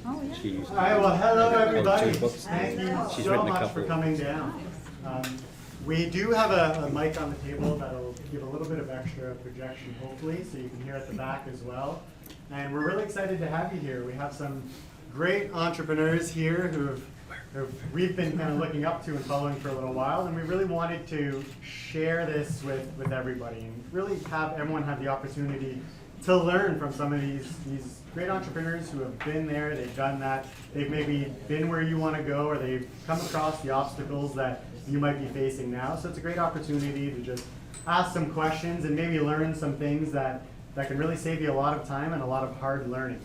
Oh, yeah. She's All right, well, hello everybody. two books. Thank you She's so written a much couple. for coming down. We do have a mic on the table that'll give a little bit of extra projection, hopefully, so you can hear at the back as well. And we're really excited to have you here. We have some great entrepreneurs here who we've been kind of looking up to and following for a little while, and we really wanted to share this with everybody and really have everyone have the opportunity to learn from some of these great entrepreneurs who have been there, they've done that, they've maybe been where you want to go, or they've come across the obstacles that you might be facing now. So it's a great opportunity to just ask some questions and maybe learn some things that can really save you a lot of time and a lot of hard learning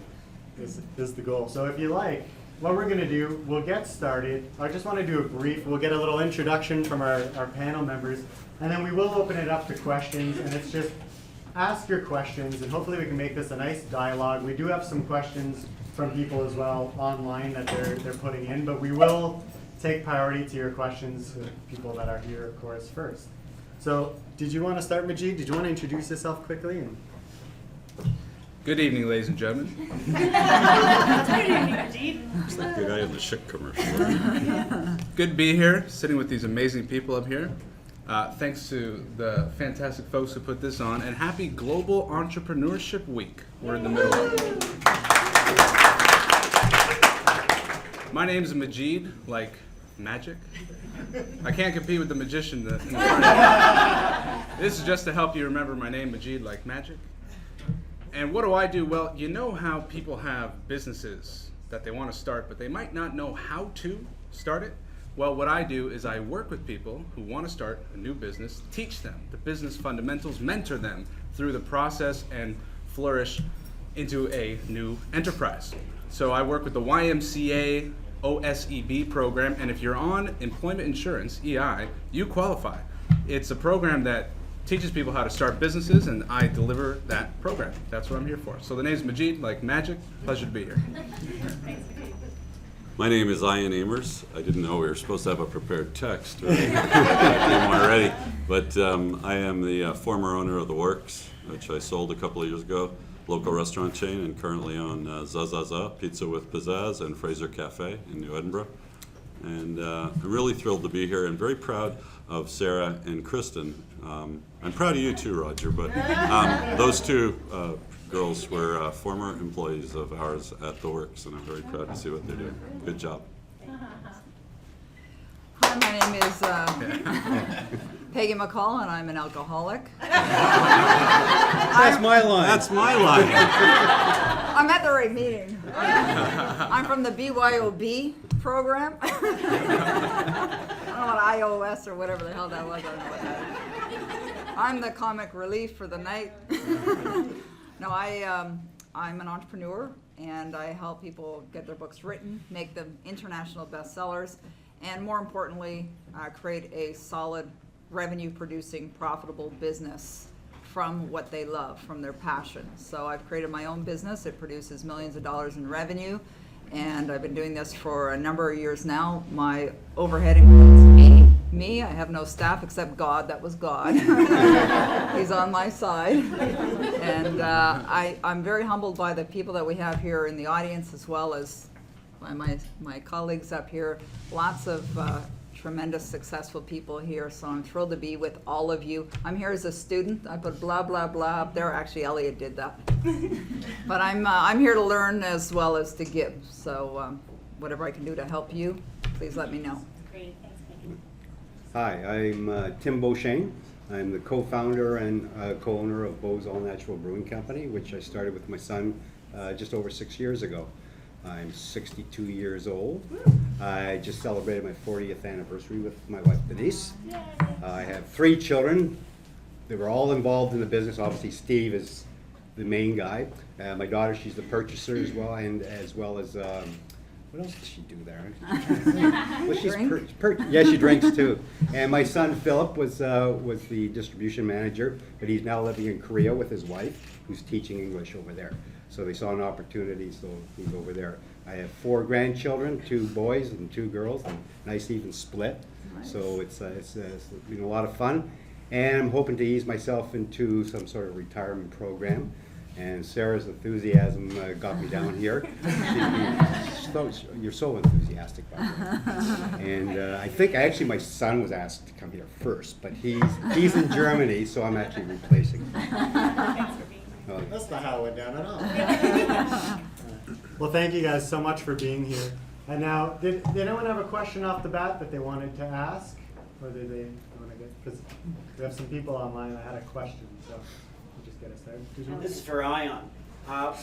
is the goal. So if you like, what we're going to do, we'll get started. I just want to do a brief, we'll get a little introduction from our panel members, and then we will open it up to questions, and it's just ask your questions, and hopefully we can make this a nice dialogue. We do have some questions from people as well online that they're putting in, but we will take priority to your questions with people that are here, of course, first. So, did you want to start, Majid? Did you want to introduce yourself quickly? Good evening, ladies and gentlemen. Good evening, Majid. It's like the guy in the Schick commercial. Good to be here, sitting with these amazing people up here. Thanks to the fantastic folks who put this on, and happy Global Entrepreneurship Week. We're in the middle of it. My name is Majid, like magic. I can't compete with the magician in front of me. This is just to help you remember my name, Majid, like magic. And what do? Well, you know how people have businesses that they want to start, but they might not know how to start it? Well, what I do is I work with people who want to start a new business, teach them the business fundamentals, mentor them through the process, and flourish into a new enterprise. So I work with the YMCA OSEB program, and if you're on employment insurance, EI, you qualify. It's a program that teaches people how to start businesses, and I deliver that program. That's what I'm here for. So the name's Majid, like magic. Pleasure to be here. My name is Ian Amers. I didn't know we were supposed to have a prepared text already, but I am the former owner of The Works, which I sold a couple of years ago, local restaurant chain, and currently own Zazaza, Pizza with Pizzazz, and Fraser Cafe in New Edinburgh. And I'm really thrilled to be here and very proud of Sarah and Kristen. I'm proud of you too, Roger, but those two girls were former employees of ours at The Works, and I'm very proud to see what they're doing. Good job. Hi, my name is Peggy McCall, and I'm an alcoholic. That's my line. That's my line. I'm at the right meeting. I'm from the BYOB program. I don't know what iOS or whatever the hell that was. I don't know what that is. I'm the comic relief for the night. No, I'm an entrepreneur, and I help people get their books written, make them international bestsellers, and more importantly, create a solid revenue-producing, profitable business from what they love, from their passion. So I've created my own business. It produces millions of dollars in revenue, and I've been doing this for a number of years now. My overhead includes me. I have no staff except God. That was God. He's on my side. And I'm very humbled by the people that we have here in the audience, as well as my colleagues up here. Lots of tremendous successful people here, so I'm thrilled to be with all of you. I'm here as a student. I put blah blah blah up there. Actually, Elliot did that. But I'm here to learn as well as to give. So whatever I can do to help you, please let me know. Great, thanks, Peggy. Hi, I'm Tim Beauchesne. I'm the co-founder and co-owner of Beau's All Natural Brewing Company, which I started with my son just over 6 years ago. I'm 62 years old. I just celebrated my 40th anniversary with my wife Denise. I have 3 children. They were all involved in the business. Obviously, Steve is the main guy. My daughter, she's the purchaser as well, and as well as what else does she do there? Well, she's yeah, she drinks too. And my son Philip was the distribution manager, but he's now living in Korea with his wife, who's teaching English over there. So they saw an opportunity, so he's over there. I have 4 grandchildren, 2 boys and 2 girls, and nice even split. Nice. So it's been a lot of fun, and I'm hoping to ease myself into some sort of retirement program. And Sarah's enthusiasm got me down here. You're so enthusiastic, by the way. And I think actually my son was asked to come here first, but he's in Germany, so I'm actually replacing him. Thanks for being here. That's not how it went down at all. Well, thank you guys so much for being here. And now, did anyone have a question off the bat that they wanted to ask? Or did they want to get, because we have some people online that had a question, so we'll just get us started. This is for Ion.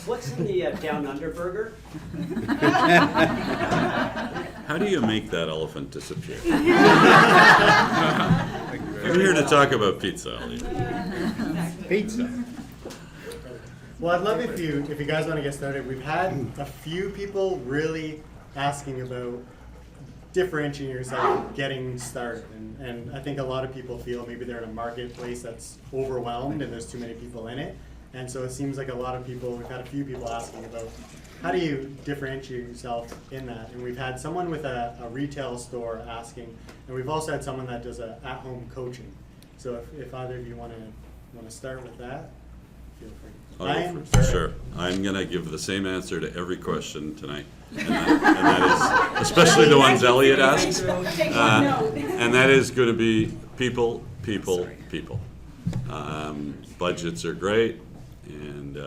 What's in the Down Under burger? How do you make that elephant disappear? We're here to talk about pizza, Ali. Pizza. Well, I'd love if you guys want to get started. We've had a few people really asking about differentiating yourself, getting started, and I think a lot of people feel maybe they're in a marketplace that's overwhelmed and there's too many people in it, and so it seems like a lot of people, we've had a few people asking about how do you differentiate yourself in that, and we've had someone with a retail store asking, and we've also had someone that does a at-home coaching. So if either of you want to start with that, feel free. Sure. I'm going to give the same answer to every question tonight. And that is, especially the ones Elliot asked. And that is going to be people, people, people. Budgets are great, and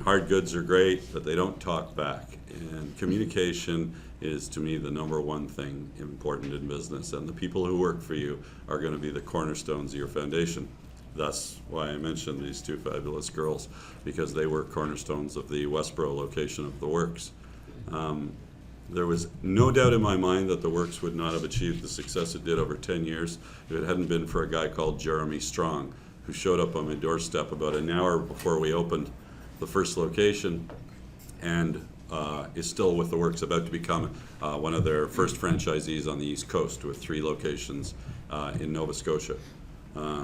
hard goods are great, but they don't talk back. And communication is, to me, the number one thing important in business. And the people who work for you are going to be the cornerstones of your foundation. That's why I mentioned these two fabulous girls, because they were cornerstones of the Westboro location of the Works. There was no doubt in my mind that the Works would not have achieved the success it did over 10 years if it hadn't been for a guy called Jeremy Strong, who showed up on my doorstep about an hour before we opened the first location, and is still with the Works, about to become one of their first franchisees on the East Coast with 3 locations in Nova Scotia.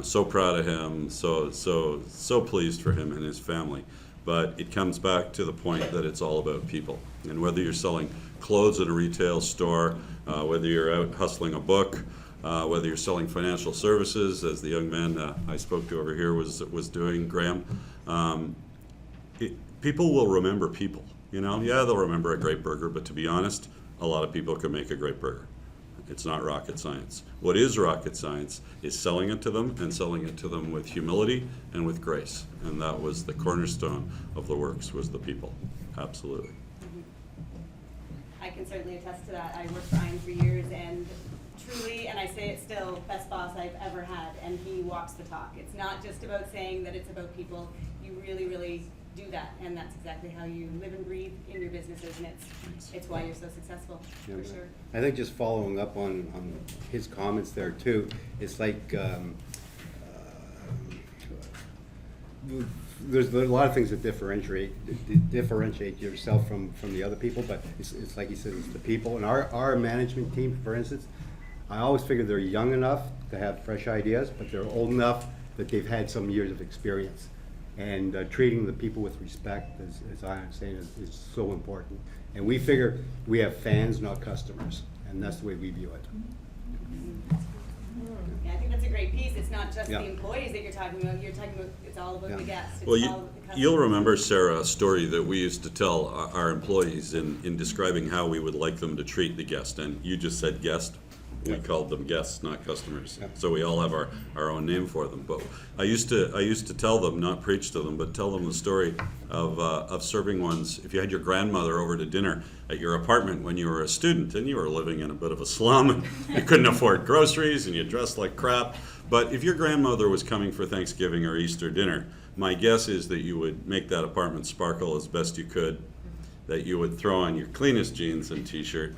So proud of him, so pleased for him and his family. But it comes back to the point that it's all about people. And whether you're selling clothes at a retail store, whether you're out hustling a book, whether you're selling financial services, as the young man I spoke to over here was doing, Graham, people will remember people. You know, yeah, they'll remember a great burger, but to be honest, a lot of people can make a great burger. It's not rocket science. What is rocket science is selling it to them, and selling it to them with humility and with grace. And that was the cornerstone of the Works, was the people. Absolutely. I can certainly attest to that. I worked for Ian for years, and truly, and I say it still, best boss I've ever had, and he walks the talk. It's not just about saying that it's about people. You really, really do that, and that's exactly how you live and breathe in your businesses, and it's why you're so successful, Yeah, for sure. I think just following up on his comments there too, it's like there's a lot of things that differentiate yourself from the other people, but it's like he said, it's the people. And our management team, for instance, I always figure they're young enough to have fresh ideas, but they're old enough that they've had some years of experience. And treating the people with respect, as I am saying, is so important. And we figure we have fans, not customers, and that's the way we view it. Yeah, I think that's a great piece. It's not just Yeah. the employees that you're talking about. You're talking about, it's all about the guests. It's Well, all about the customers. you'll remember, Sarah, a story that we used to tell our employees in describing how we would like them to treat the guest. And you just said guest. We called them guests, not customers. Yeah. So we all have our own name for them. But I used to tell them, not preach to them, but tell them the story of serving ones. If you had your grandmother over to dinner at your apartment when you were a student and you were living in a bit of a slum, and you couldn't afford groceries and you dressed like crap. But if your grandmother was coming for Thanksgiving or Easter dinner, my guess is that you would make that apartment sparkle as best you could, that you would throw on your cleanest jeans and t-shirt,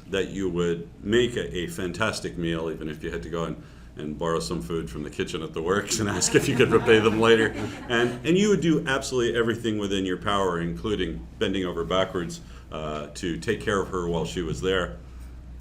that you would make a fantastic meal, even if you had to go and borrow some food from the kitchen at the Works and ask if you could repay them later. And you would do absolutely everything within your power, including bending over backwards to take care of her while she was there.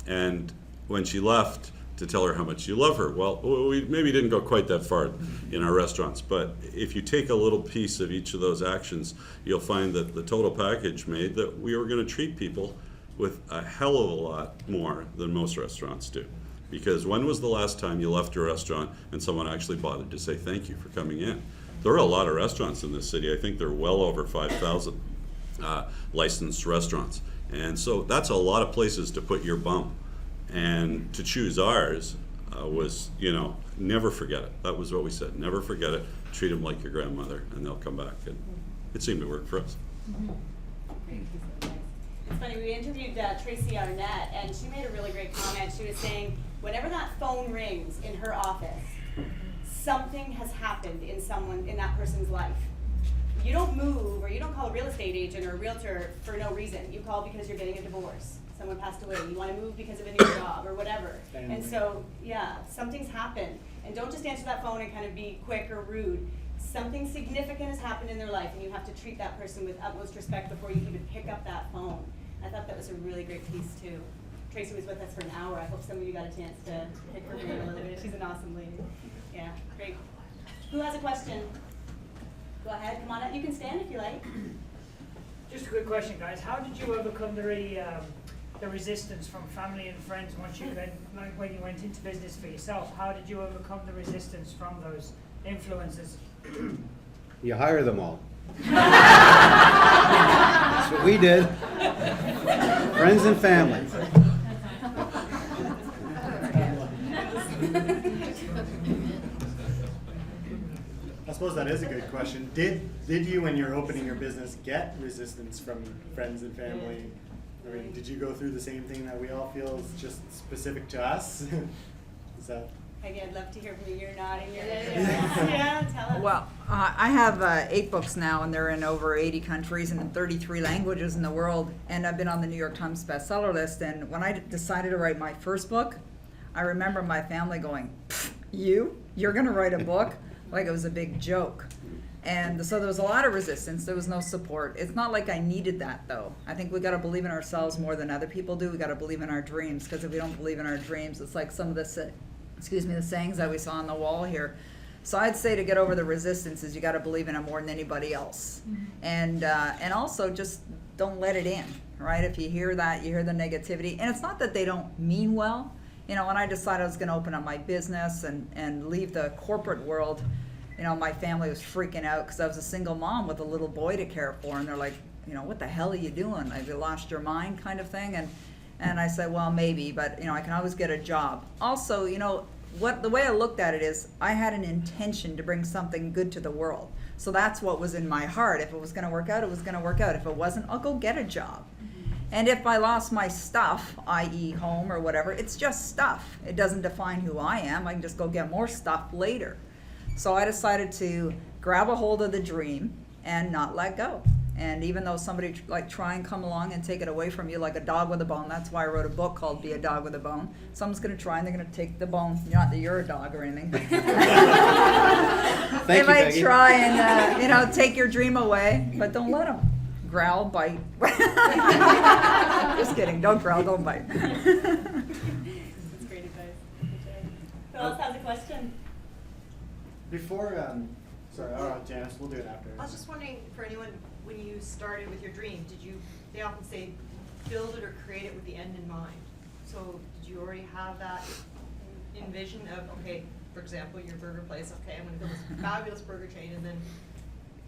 And when she left, to tell her how much you love her. Well, we maybe didn't go quite that far in our restaurants, but if you take a little piece of each of those actions, you'll find that the total package made that we were going to treat people with a hell of a lot more than most restaurants do. Because when was the last time you left your restaurant and someone actually bothered to say thank you for coming in? there are a lot of restaurants in this city. I think there are well over 5,000 licensed restaurants. And so that's a lot of places to put your bump. And to choose ours was, you know, never forget it. That was what we said. Never forget it. Treat them like your grandmother, and they'll come back. And it seemed to work for us. It's funny, we interviewed Tracy Arnett, and she made a really great comment. She was saying, whenever that phone rings in her office, something has happened in that person's life. You don't move, or you don't call a real estate agent or a realtor for no reason. You call because you're getting a divorce. Someone passed away. You want to move because of a new job or whatever. Family. And so, yeah, something's happened. And don't just answer that phone and kind of be quick or rude. Something significant has happened in their life, and you have to treat that person with utmost respect before you even pick up that phone. I thought that was a really great piece too. Tracy was with us for an hour. I hope some of you got a chance to pick her brain a little bit. She's an awesome lady. Yeah, great. Who has a question? Go ahead, come on up. You can stand if you like. Just a quick question, guys. How did you overcome the resistance from family and friends once you went, like when you went into business for yourself? How did you overcome the resistance from those influences? You hire them all. That's what we did. Friends and family. I suppose that is a good question. Did you, when you're opening your business, get resistance from friends and family? I mean, did you go through the same thing that we all feel is just specific to us? Is that? Peggy, I'd love to hear from you. You're nodding your head. Yeah, tell us. Well, I have 8 books now, and they're in over 80 countries and in 33 languages in the world. And I've been on the New York Times bestseller list. And when I decided to write my first book, I remember my family going, "You're going to write a book?" Like it was a big joke. And so there was a lot of resistance. There was no support. It's not like I needed that, though. I think we got to believe in ourselves more than other people do. We got to believe in our dreams, because if we don't believe in our dreams, it's like some of the sayings that we saw on the wall here. So I'd say to get over the resistance is you got to believe in it more than anybody else. And also just don't let it in, right? If you hear that, you hear the negativity. And it's not that they don't mean well. You know, when I decided I was going to open up my business and leave the corporate world, you know, my family was freaking out because I was a single mom with a little boy to care for. And they're like, you know, what the hell are you doing? Have you lost your mind kind of thing? And I said, well, maybe, but, you know, I can always get a job. Also, you know, the way I looked at it is I had an intention to bring something good to the world. So that's what was in my heart. If it was going to work out, it was going to work out. If it wasn't, I'll go get a job. And if I lost my stuff, i.e. home or whatever, it's just stuff. It doesn't define who I am. I can just go get more stuff later. So I decided to grab a hold of the dream and not let go. And even though somebody like try and come along and take it away from you like a dog with a bone, that's why I wrote a book called Be a Dog with a Bone. Someone's going to try and they're going to take the bone. Not that you're a dog or anything. They might try and, you know, take your dream away, but don't let them. Growl, bite. Just kidding. Don't growl, don't bite. That's great advice. Who else has a question? Before, sorry, all right, Janice, we'll do it after. I was just wondering, for anyone, when you started with your dream, they often say, build it or create it with the end in mind. So did you already have that envision of, okay, for example, your burger place, okay, I'm gonna build this fabulous burger chain, and then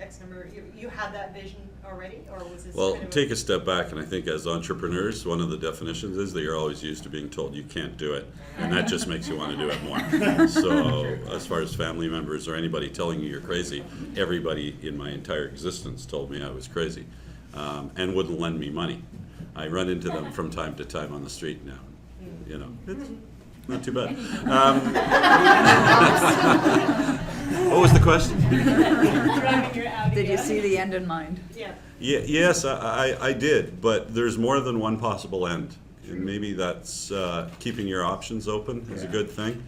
X number, you had that vision already, or was this Well, kind of take a step back, and I think as entrepreneurs, one of the definitions is that you're always used to being told you can't do it, and that just makes you want to do it more. So as far as family members or anybody telling you you're crazy, everybody in my entire existence told me I was crazy, and wouldn't lend me money. I run into them from time to time on the street now. You know, it's not too bad. What was the question? Driving your Audi. Did you see the end in mind? Yeah. Yes, I did, but there's more than one possible end. And maybe that's keeping your options open is a good thing.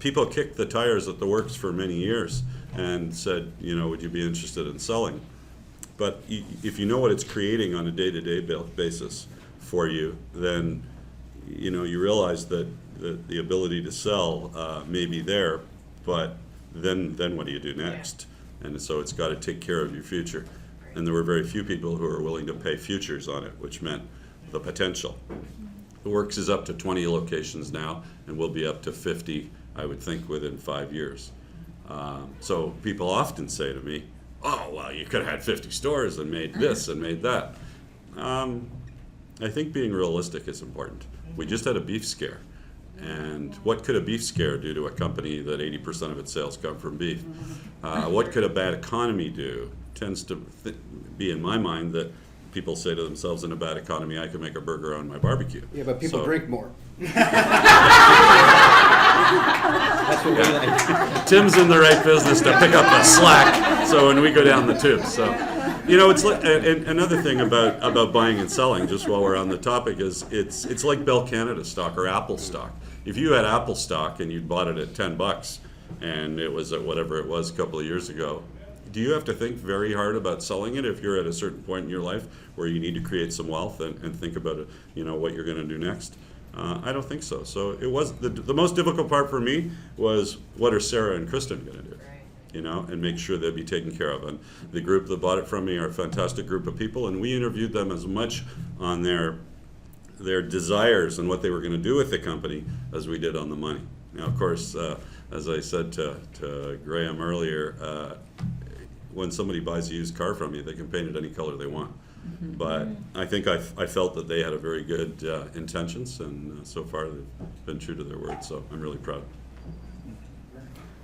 People kicked the tires at the works for many years and said, you know, would you be interested in selling? But if you know what it's creating on a day-to-day basis for you, then you know you realize that the ability to sell may be there, but then what do you do next? Yeah. And so it's got to take care of your future. And there were very few people who were willing to pay futures on it, which meant the potential. The Works is up to 20 locations now, and will be up to 50, I would think, within 5 years. So people often say to me, oh, well, you could have had 50 stores and made this and made that. I think being realistic is important. We just had a beef scare. And what could a beef scare do to a company that 80% of its sales come from beef? What could a bad economy do? Tends to be in my mind that people say to themselves, in a bad economy, I can make a burger on my barbecue. Yeah, but people So- drink more. That's what we like. Tim's in the right business to pick up the slack, so when we go down the tubes. So, you know, it's like another thing about buying and selling. Just while we're on the topic, is it's like Bell Canada stock or Apple stock. If you had Apple stock and you bought it at $10 and it was at whatever it was a couple of years ago, do you have to think very hard about selling it if you're at a certain point in your life where you need to create some wealth and think about it, you know, what you're going to do next? I don't think so. So it was the most difficult part for me was, what are Sarah and Kristen going to do? You know, and make sure they'll be taken care of. And the group that bought it from me are a fantastic group of people, and we interviewed them as much on their desires and what they were going to do with the company as we did on the money. Now, of course, as I said to Graham earlier, when somebody buys a used car from you, they can paint it any color they want. But I think I felt that they had a very good intentions, and so far they've been true to their word, so I'm really proud.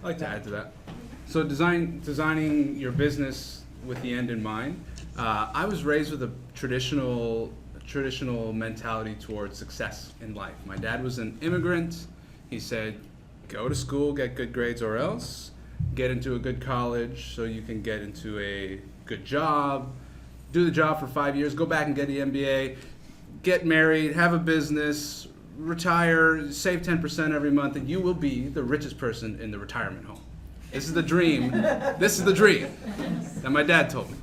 I'd like to add to that. So designing your business with the end in mind. I was raised with a traditional mentality towards success in life. My dad was an immigrant. He said, go to school, get good grades, or else get into a good college so you can get into a good job, do the job for 5 years, go back and get the MBA, get married, have a business, retire, save 10% every month, and you will be the richest person in the retirement home. This is the dream. This is the dream that my dad told me.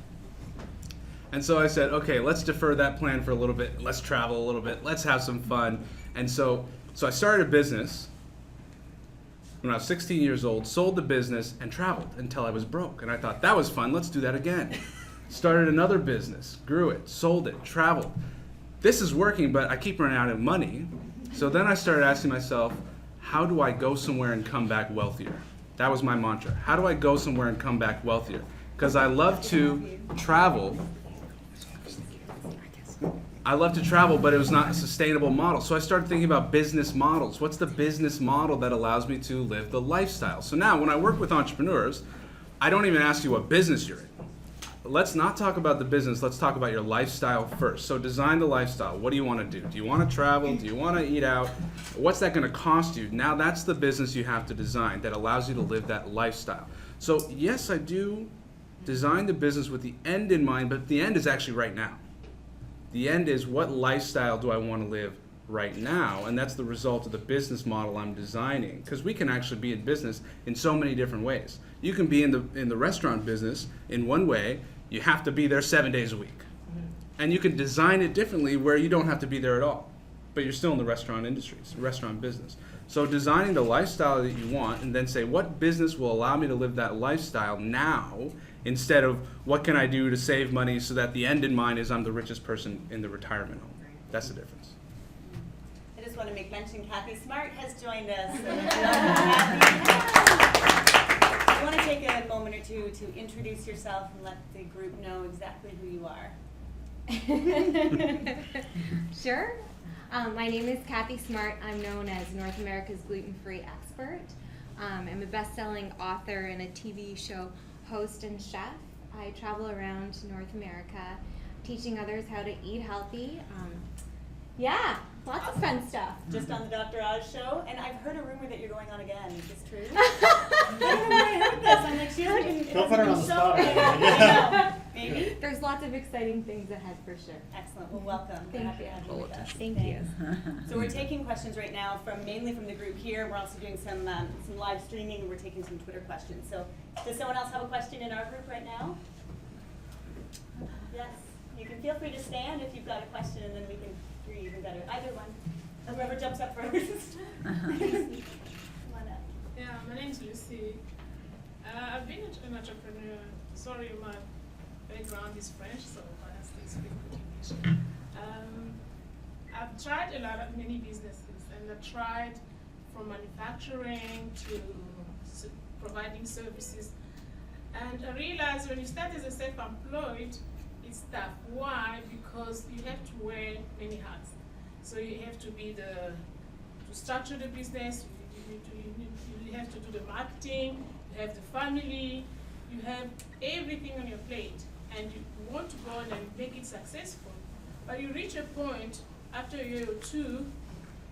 And so I said, okay, let's defer that plan for a little bit. Let's travel a little bit. Let's have some fun. And so I started a business when I was 16 years old, sold the business, and traveled until I was broke. And I thought, that was fun. Let's do that again. Started another business, grew it, sold it, traveled. This is working, but I keep running out of money. So then I started asking myself, how do I go somewhere and come back wealthier? That was my mantra. How do I go somewhere and come back wealthier? Because I love to travel. But it was not a sustainable model. So I started thinking about business models. What's the business model that allows me to live the lifestyle? So now when I work with entrepreneurs, I don't even ask you what business you're in. Let's not talk about the business, let's talk about your lifestyle first. So design the lifestyle. What do you want to do? Do you want to travel? Do you want to eat out? What's that going to cost you? Now that's the business you have to design that allows you to live that lifestyle. So yes, I do design the business with the end in mind, but the end is actually right now. The end is, what lifestyle do I want to live right now? And that's the result of the business model I'm designing. Because we can actually be in business in so many different ways. You can be in the restaurant business in one way. You have to be there 7 days a week. And you can design it differently where you don't have to be there at all. But you're still in the restaurant industry, restaurant business. So designing the lifestyle that you want, and then say, what business will allow me to live that lifestyle now, instead of what can I do to save money so that the end in mind is I'm the richest person in the retirement home. That's the difference. I just want to make mention Kathy Smart has joined us. I want to take a moment or two to introduce yourself and let the group know exactly who you are. Sure. My name is Kathy Smart. I'm known as North America's gluten-free expert. I'm a best-selling author and a TV show host and chef. I travel around North America teaching others how to eat healthy. Yeah, lots of fun stuff. Just on the Dr. Oz show, and I've heard a rumor that you're going on again. Is this true? I don't know where I heard this. I'm like, she hasn't even. Don't put her on the spot. Yeah. Maybe. There's lots of exciting things ahead for sure. Excellent. Well, welcome. We're happy to have you with us. Thank you. So we're taking questions right now mainly from the group here. We're also doing some live streaming, and we're taking some Twitter questions. So does someone else have a question in our group right now? Yes. You can feel free to stand if you've got a question, and then we can hear you even better. Either one. Whoever jumps up first. Come on up. Yeah, my name's Lucy. I've been an entrepreneur. Sorry, my background is French, so I still speak good English. I've tried many businesses, and I tried from manufacturing to providing services. And I realized when you start as a self-employed, it's tough. Why? Because you have to wear many hats. So you have to be to structure the business, you have to do the marketing, you have the family, you have everything on your plate, and you want to go on and make it successful. But you reach a point after a year or two,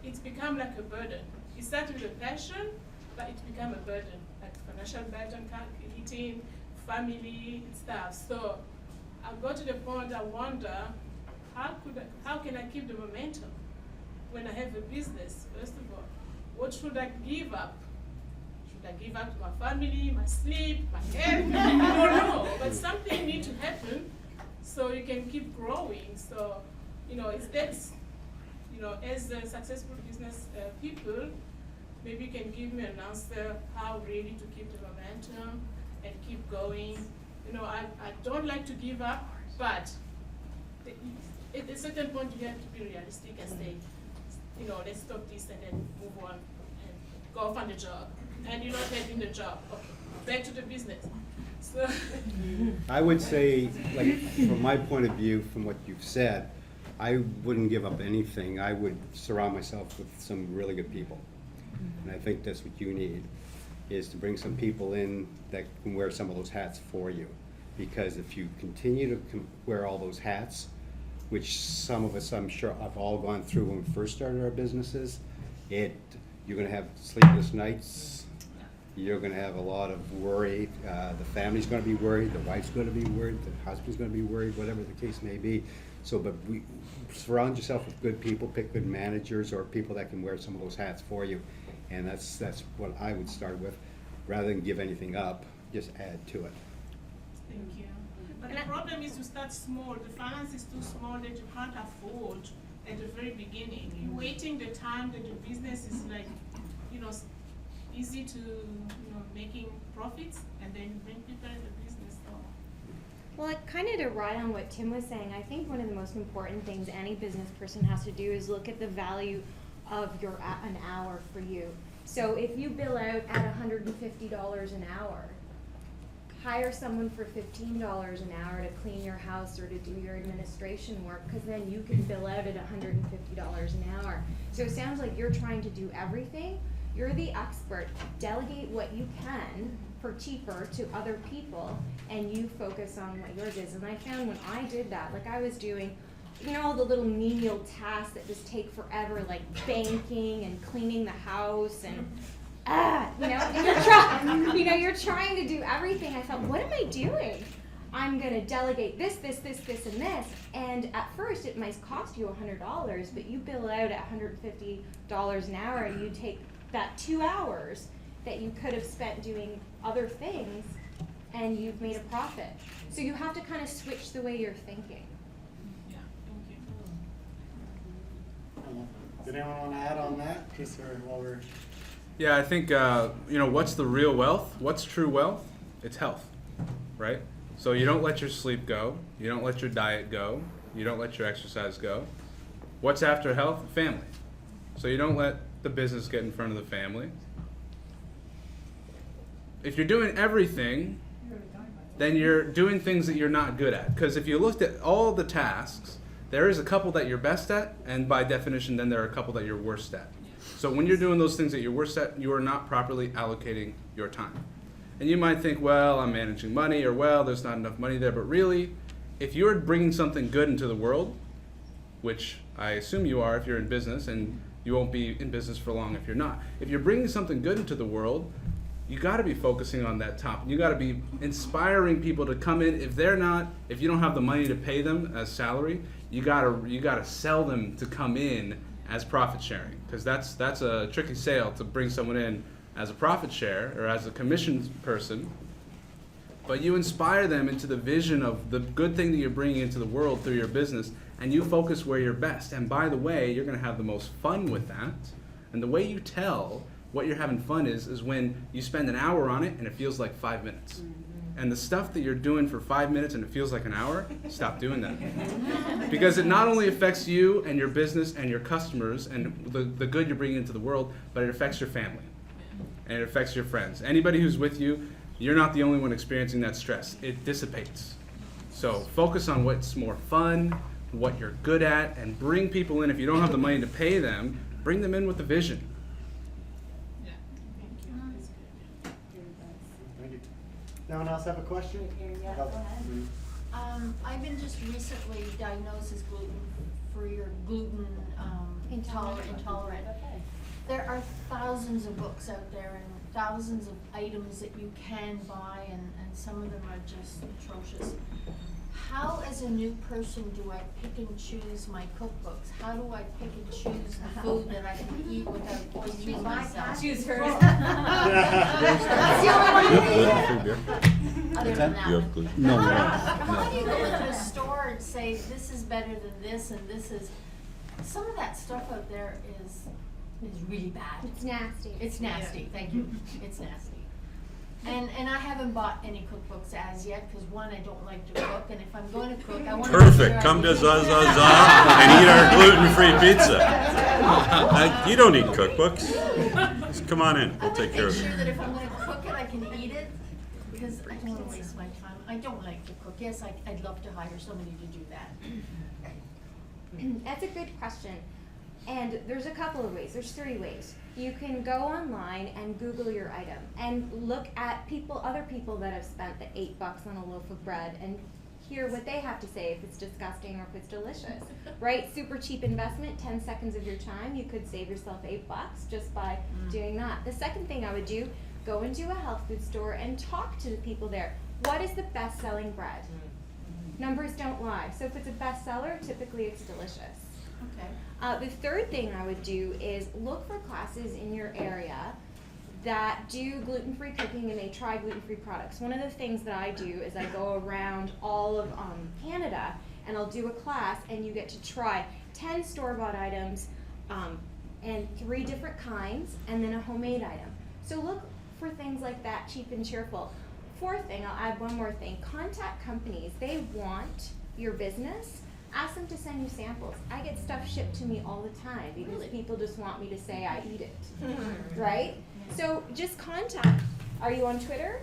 it's become like a burden. It started with a passion, but it became a burden, like financial burden, eating, family, and stuff. So I got to the point I wonder, how can I keep the momentum when I have a business, first of all? What should I give up? Should I give up to my family, my sleep, my health? I don't know, but something needs to happen so you can keep growing. So, it's that, as a successful business people, maybe you can give me an answer how really to keep the momentum and keep going. I don't like to give up, but at a certain point you have to be realistic and say, let's stop this and then move on and go find a job. And you're not having the job. Okay, back to the business. So I would say, like, from my point of view, from what you've said, I wouldn't give up anything. I would surround myself with some really good people. And I think that's what you need, is to bring some people in that can wear some of those hats for you. Because if you continue to wear all those hats, which some of us, I'm sure, have all gone through when we first started our businesses, you're gonna have sleepless nights, you're gonna have a lot of worry, the family's gonna be worried, the wife's gonna be worried, the husband's gonna be worried, whatever the case may be. So, but surround yourself with good people, pick good managers or people that can wear some of those hats for you. And that's what I would start with. Rather than give anything up, just add to it. thank you. But the problem is you start small. The finance is too small that you can't afford at the very beginning. You're waiting the time that the business is like, easy to, making profits, and then you bring people in the business. So. Well, kind of to ride on what Tim was saying, I think one of the most important things any business person has to do is look at the value of an hour for you. So if you bill out at $150 an hour, hire someone for $15 an hour to clean your house or to do your administration work, because then you can bill out at $150 an hour. So it sounds like you're trying to do everything. You're the expert. Delegate what you can for cheaper to other people, and you focus on what yours is. And I found when I did that, like I was doing, all the little menial tasks that just take forever, like banking and cleaning the house and and you're trying to do everything. I thought, what am I doing? I'm gonna delegate this, and this. And at first it might cost you $100, but you bill out at $150 an hour, and you take that 2 hours that you could have spent doing other things, and you've made a profit. So you have to kind of switch the way you're thinking. Yeah, thank you. Did anyone want to add on that? Just while we're... Yeah, I think, what's the real wealth? What's true wealth? It's health, right? So you don't let your sleep go. You don't let your diet go. You don't let your exercise go. What's after health? Family. So you don't let the business get in front of the family. If you're doing everything, then you're doing things that you're not good at. Because if you looked at all the tasks, there is a couple that you're best at, and by definition, then there are a couple that you're worst at. So when you're doing those things that you're worst at, you are not properly allocating your time. And you might think, well, I'm managing money, or well, there's not enough money there. But really, if you're bringing something good into the world, which I assume you are if you're in business, and you won't be in business for long if you're not. If you're bringing something good into the world, you got to be focusing on that top. You got to be inspiring people to come in. If you don't have the money to pay them as salary, you gotta sell them to come in as profit sharing, because that's a tricky sale to bring someone in as a profit share or as a commission person. But you inspire them into the vision of the good thing that you're bringing into the world through your business, and you focus where you're best. And by the way, you're going to have the most fun with that. And the way you tell what you're having fun is when you spend an hour on it and it feels like 5 minutes. And the stuff that you're doing for 5 minutes and it feels like an hour, stop doing that. Because it not only affects you and your business and your customers and the good you're bringing into the world, but it affects your family. and it affects your friends. Anybody who's with you, you're not the only one experiencing that stress. It dissipates. So focus on what's more fun, what you're good at, and bring people in. If you don't have the money to pay them, bring them in with a vision. Thank you. No one else have a question? Yeah, Oh, go ahead. I've been just recently diagnosed as gluten-free or gluten intolerant. There are thousands of books out there and thousands of items that you can buy, and some of them are just atrocious. How, as a new person, do I pick and choose my cookbooks? How do I pick and choose the food that I can eat without poisoning myself? Choose first. That's the only one I need. Other than that. You have gluten. No, How do you go into a store and say, this is better than this, and this is, some of that stuff out there is really bad. It's nasty. It's nasty, thank you, it's nasty. And I haven't bought any cookbooks as yet, because one, I don't like to cook, and if I'm going to cook, I want to. Perfect. Come to Zazaza and eat our gluten-free pizza. You don't need cookbooks. Just come on in. We'll take care of I want to make sure it. that if I'm going to cook it, I can eat it, because I don't want to waste my time. I don't like to cook. Yes, I'd love to hire somebody to do that. That's a good question. And there's a couple of ways. There's 3 ways. You can go online and Google your item and look at other people that have spent the $8 on a loaf of bread and hear what they have to say, if it's disgusting or if it's delicious. Right? Super cheap investment, 10 seconds of your time. You could save yourself $8 just by doing that. The second thing I would do, go into a health food store and talk to the people there. What is the best-selling bread? Numbers don't lie. So if it's a bestseller, typically it's delicious. Okay. The third thing I would do is look for classes in your area that do gluten-free cooking and they try gluten-free products. One of the things that I do is I go around all of Canada and I'll do a class, and you get to try 10 store-bought items and 3 different kinds, and then a homemade item. So look for things like that, cheap and cheerful. Fourth thing, I'll add one more thing. Contact companies. They want your business. Ask them to send you samples. I get stuff shipped to me all the time because people just want me to say I eat it, right? So just contact. Are you on Twitter?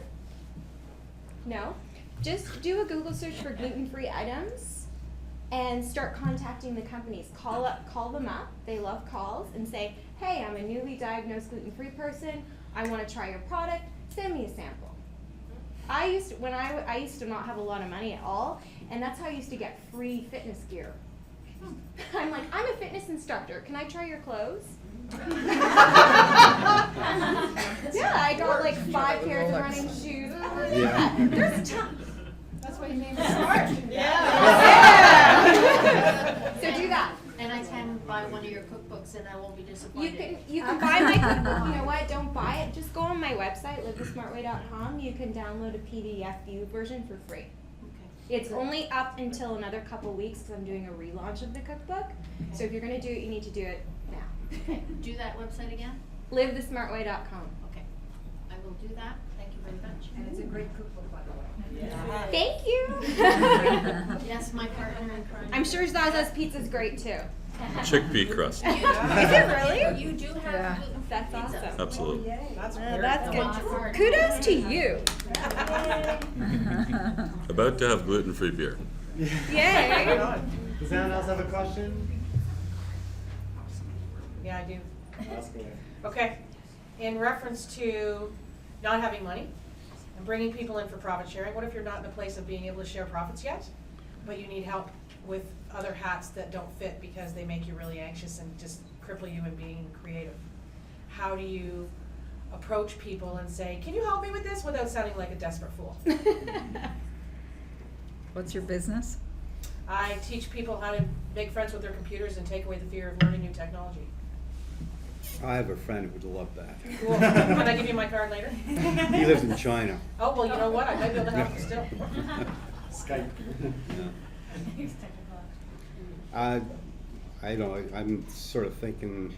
No? Just do a Google search for gluten-free items and start contacting the companies. Call them up. They love calls, and say, hey, I'm a newly diagnosed gluten-free person. I want to try your product. Send me a sample. I used to not have a lot of money at all, and that's how I used to get free fitness gear. I'm like, I'm a fitness instructor. Can I try your clothes? Yeah, I got like 5 pairs of running shoes. Yeah. There's That's why you named it smart. Yeah. So do that. And I can buy one of your cookbooks and I won't be disappointed. You can buy my cookbook. You know what? Don't buy it. Just go on my website, livethesmartway.com. You can download a PDF view version for free. It's only up until another couple weeks because I'm doing a relaunch of the cookbook. So if you're going to do it, you need to do it now. Okay, do that website again? livethesmartway.com. Okay, I will do that. Thank you very much. And it's a great cookbook, by the way. Thank you. Yes, my partner in crime. I'm sure Zaza's pizza's great too. Chickpea crust. Is it really? You do have Yeah. gluten-free That's pizza. awesome. Absolutely. That's good. good. Kudos to you. About to have gluten-free beer. Yay. Does anyone else have a question? Yeah, I do. Ask away. Okay. In reference to not having money and bringing people in for profit sharing, what if you're not in a place of being able to share profits yet, but you need help with other hats that don't fit because they make you really anxious and just cripple you in being creative? How do you approach people and say, can you help me with this, without sounding like a desperate fool? What's your business? I teach people how to make friends with their computers and take away the fear of learning new technology. I have a friend who would love that. Cool. Can I give you my card later? He lives in China. Oh, well, you know what? I might be able to help you still. Skype. I don't know, I'm sort of thinking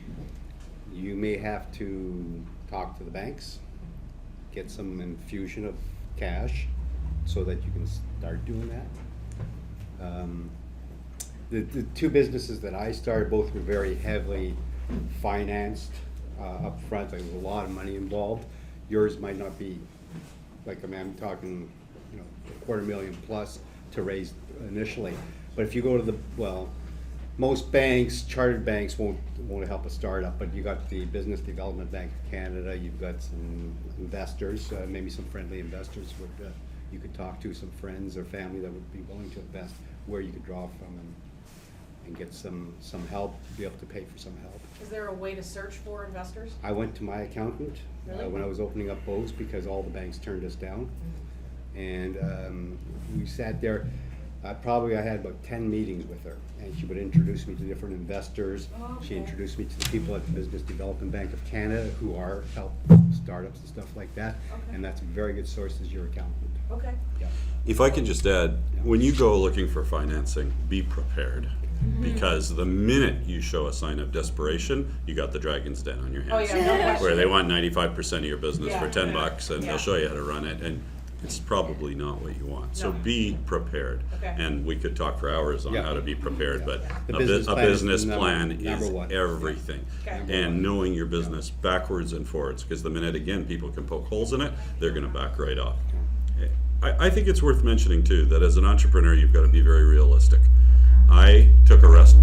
you may have to talk to the banks, get some infusion of cash so that you can start doing that. The 2 businesses that I started, both were very heavily financed up front, like, there's a lot of money involved. Yours might not be, like, I mean, I'm talking, you know, $250,000 plus to raise initially. But if you go to the, well, most banks, chartered banks won't help a startup, but you got the Business Development Bank of Canada, you've got some investors, maybe some friendly investors would, you could talk to, some friends or family that would be willing to invest, where you could draw from and get some help, be able to pay for some help. Is there a way to search for investors? I went to my accountant Really? when I was opening up Bose, because all the banks turned us down. And we sat there, I had about 10 meetings with her, and she would introduce me to different investors. Oh, She okay. introduced me to the people at the Business Development Bank of Canada who help startups and stuff like that. Okay. And that's a very good source as your accountant. Okay. Yeah. If I can just add, when you go looking for financing, be prepared. Because the minute you show a sign of desperation, you got the dragon's den on your hands. Oh, yeah, no question. Where they want 95% of your business Yeah. for $10 and Yeah. they'll show you how to run it, and it's probably not what you want. So No. be prepared. Okay. And we could talk for hours on Yeah. how to be prepared, Yeah. but The a business plan is business number- plan number is one. everything. Okay. And knowing your business backwards and forwards, because the minute, again, people can poke holes in it, they're gonna back right off. I think it's worth mentioning too, that as an entrepreneur, you've gotta be very realistic. I took a rest.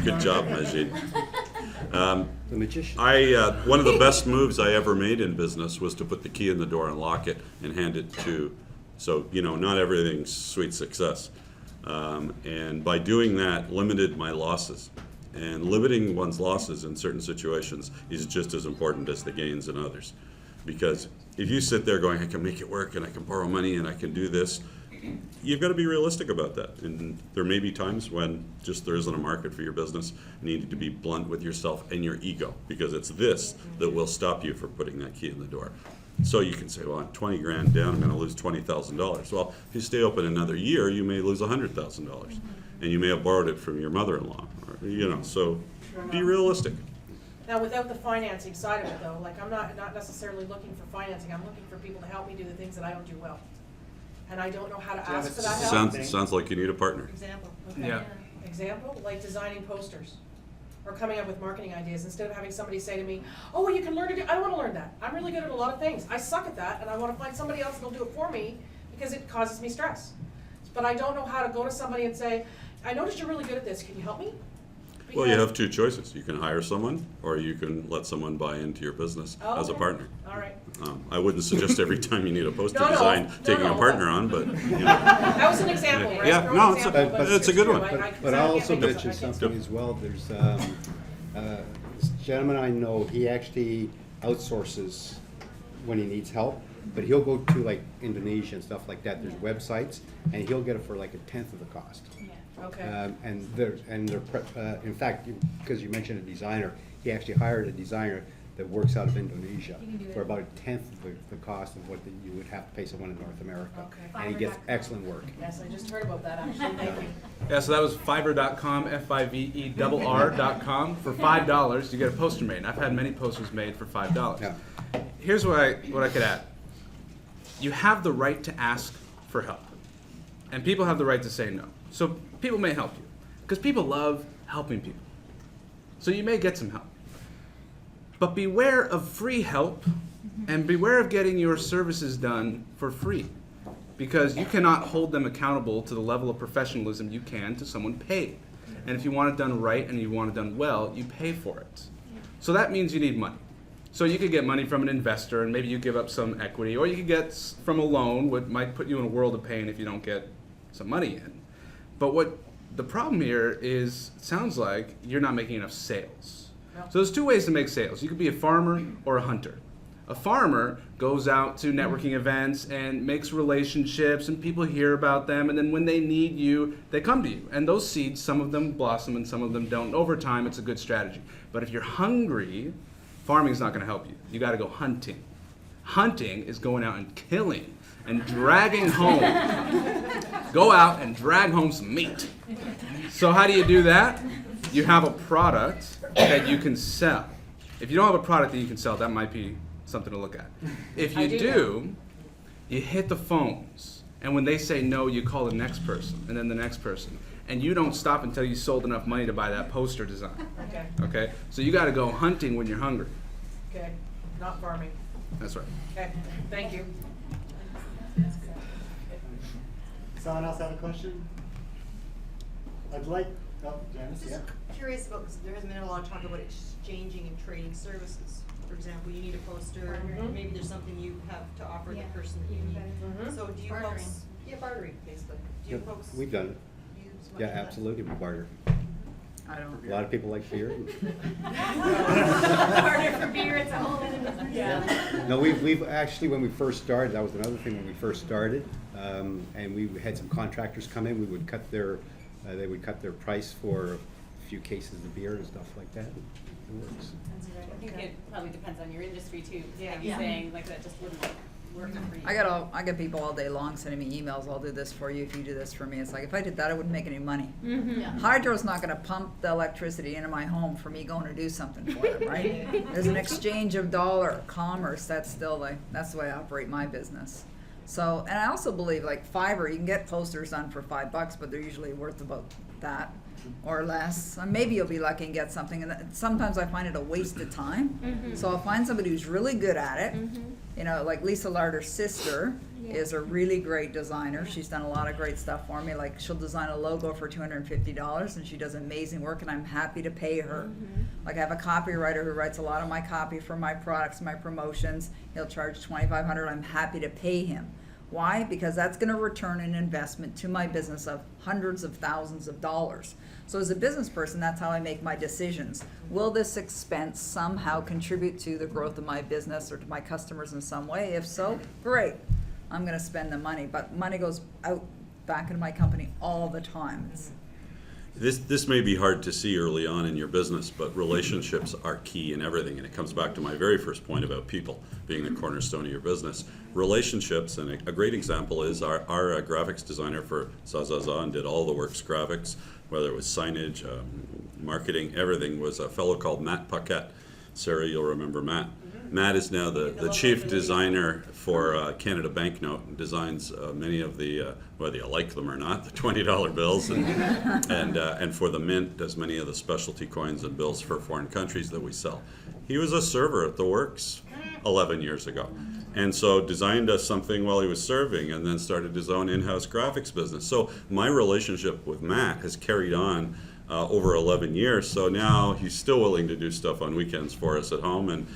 Good job, Majid. The magician. One of the best moves I ever made in business was to put the key in the door and lock it and hand it to, so, you know, not everything's sweet success. And by doing that, limited my losses. And limiting one's losses in certain situations is just as important as the gains in others. Because if you sit there going, I can make it work and I can borrow money and I can do this, you've got to be realistic about that. And there may be times when just there isn't a market for your business, and you need to be blunt with yourself and your ego, because it's this that will stop you from putting that key in the door. So you can say, well, I'm 20 grand down, I'm going to lose $20,000. Well, if you stay open another year, you may lose $100,000, and you may have borrowed it from your mother-in-law, or, you know. So be realistic. Now, without the financing side of it though, like I'm not necessarily looking for financing, I'm looking for people to help me do the things that I don't do well. And I don't know how to Do you have ask a for that help. Sounds like you need a partner. Example. Okay. Yeah. Example, like designing posters or coming up with marketing ideas instead of having somebody say to me, oh, well, you can learn to do, I don't want to learn that. I'm really good at a lot of things. I suck at that, and I want to find somebody else that'll do it for me because it causes me stress. But I don't know how to go to somebody and say, I noticed you're really good at this, can you help me? Well, you Because- have two choices. You can hire someone, or you can let someone buy into your business Oh, as a okay. partner. All right. I wouldn't suggest every time you need a poster No, design, taking no, a partner on, but, you know. That was an example, right? Yeah, Throw an no, it's a- example, but it's a good true. one. But I'll also can't make mention it- I can't- something as well. There's this gentleman I know, he actually outsources when he needs help, but he'll go to like Indonesia and stuff like that. There's websites, and he'll get it for like 1/10 of the cost. Okay. And they're in fact, because you mentioned a designer, he actually hired a designer that works out of Indonesia for about 1/10 of the cost of what you would have to pay someone in North America. Okay. And he gets excellent work. Yes, I just heard about that actually, thank you. Yeah, so that was Fiverr.com, FIVERR.com. For $5, you get a poster made. And I've had many posters made for $5. Yeah. Here's what I could add. You have the right to ask for help. And people have the right to say no. So people may help you. Because people love helping people. So you may get some help. But beware of free help, and beware of getting your services done for free, because you cannot hold them accountable to the level of professionalism you can to someone paid. And if you want it done right and you want it done well, you pay for it. So that means you need money. So you could get money from an investor, and maybe you give up some equity, or you could get from a loan, what might put you in a world of pain if you don't get some money in. But what the problem here is, it sounds like you're not making enough sales. So there's two ways to make sales. You could be a farmer or a hunter. A farmer goes out to networking events and makes relationships, and people hear about them, and then when they need you, they come to you. And those seeds, some of them blossom and some of them don't. Over time, it's a good strategy. But if you're hungry, farming is not going to help you. You got to go hunting. Hunting is going out and killing and dragging home. Go out and drag home some meat. So how do you do that? You have a product that you can sell. If you don't have a product that you can sell, that might be something to look at. If you do, you hit the phones. And when they say no, you call the next person, and then the next person. and you don't stop until you sold enough money to buy that poster design. Okay, Okay? So you got to go hunting when you're hungry. okay, not farming. That's right. Okay, thank you. Someone else have a question? I'd like, Janice, yeah. Just curious about, because there hasn't been a lot of talk about exchanging and trading services. For example, you need a poster, maybe there's something you have to offer the person that you need. So do you Bartering. folks, yeah, bartering, basically. Do you Yep, folks we've done it. use much Yeah, of that? absolutely, we barter. I don't. A lot of people like beer. Harder for beer, it's a whole other business. Yeah. No, we've actually, when we first started, that was another thing when we first started, and we had some contractors come in, we would cut their, they would cut their price for a few cases of beer and stuff like that. It works. I think it probably depends on your industry too. Yeah. Like you're saying, like that just wouldn't work for you. I get people all day long sending me emails, I'll do this for you if you do this for me. It's like, if I did that, I wouldn't make any money. Yeah. Hydro's not gonna pump the electricity into my home for me going to do something for them, right? There's an exchange of dollar, commerce, that's still that's the way I operate my business. So, and I also believe like Fiverr, you can get posters done for $5, but they're usually worth about that or less. Maybe you'll be lucky and get something, and sometimes I find it a waste of time. So I'll find somebody who's really good at it. You know, like Lisa Larder's sister is a really great designer. She's done a lot of great stuff for me. Like she'll design a logo for $250 and she does amazing work and I'm happy to pay her. Like I have a copywriter who writes a lot of my copy for my products, my promotions. He'll charge $2,500. I'm happy to pay him. Why? Because that's going to return an investment to my business of hundreds of thousands of dollars. So as a business person, that's how I make my decisions. Will this expense somehow contribute to the growth of my business or to my customers in some way? If so, great. I'm going to spend the money. But money goes out back into my company all the time. This may be hard to see early on in your business, but relationships are key in everything, and it comes back to my very first point about people being the cornerstone of your business. Relationships, and a great example is our graphics designer for Zazaza and did all the works graphics, whether it was signage, marketing, everything, was a fellow called Matt Paquette. Sarah, you'll remember Matt. Matt is now the chief designer for Canada Banknote and designs many of the, whether you like them or not, the $20 bills, and for the Mint does many of the specialty coins and bills for foreign countries that we sell. He was a server at the Works 11 years ago, and so designed us something while he was serving and then started his own in-house graphics business. So my relationship with Matt has carried on over 11 years, so now he's still willing to do stuff on weekends for us at home, and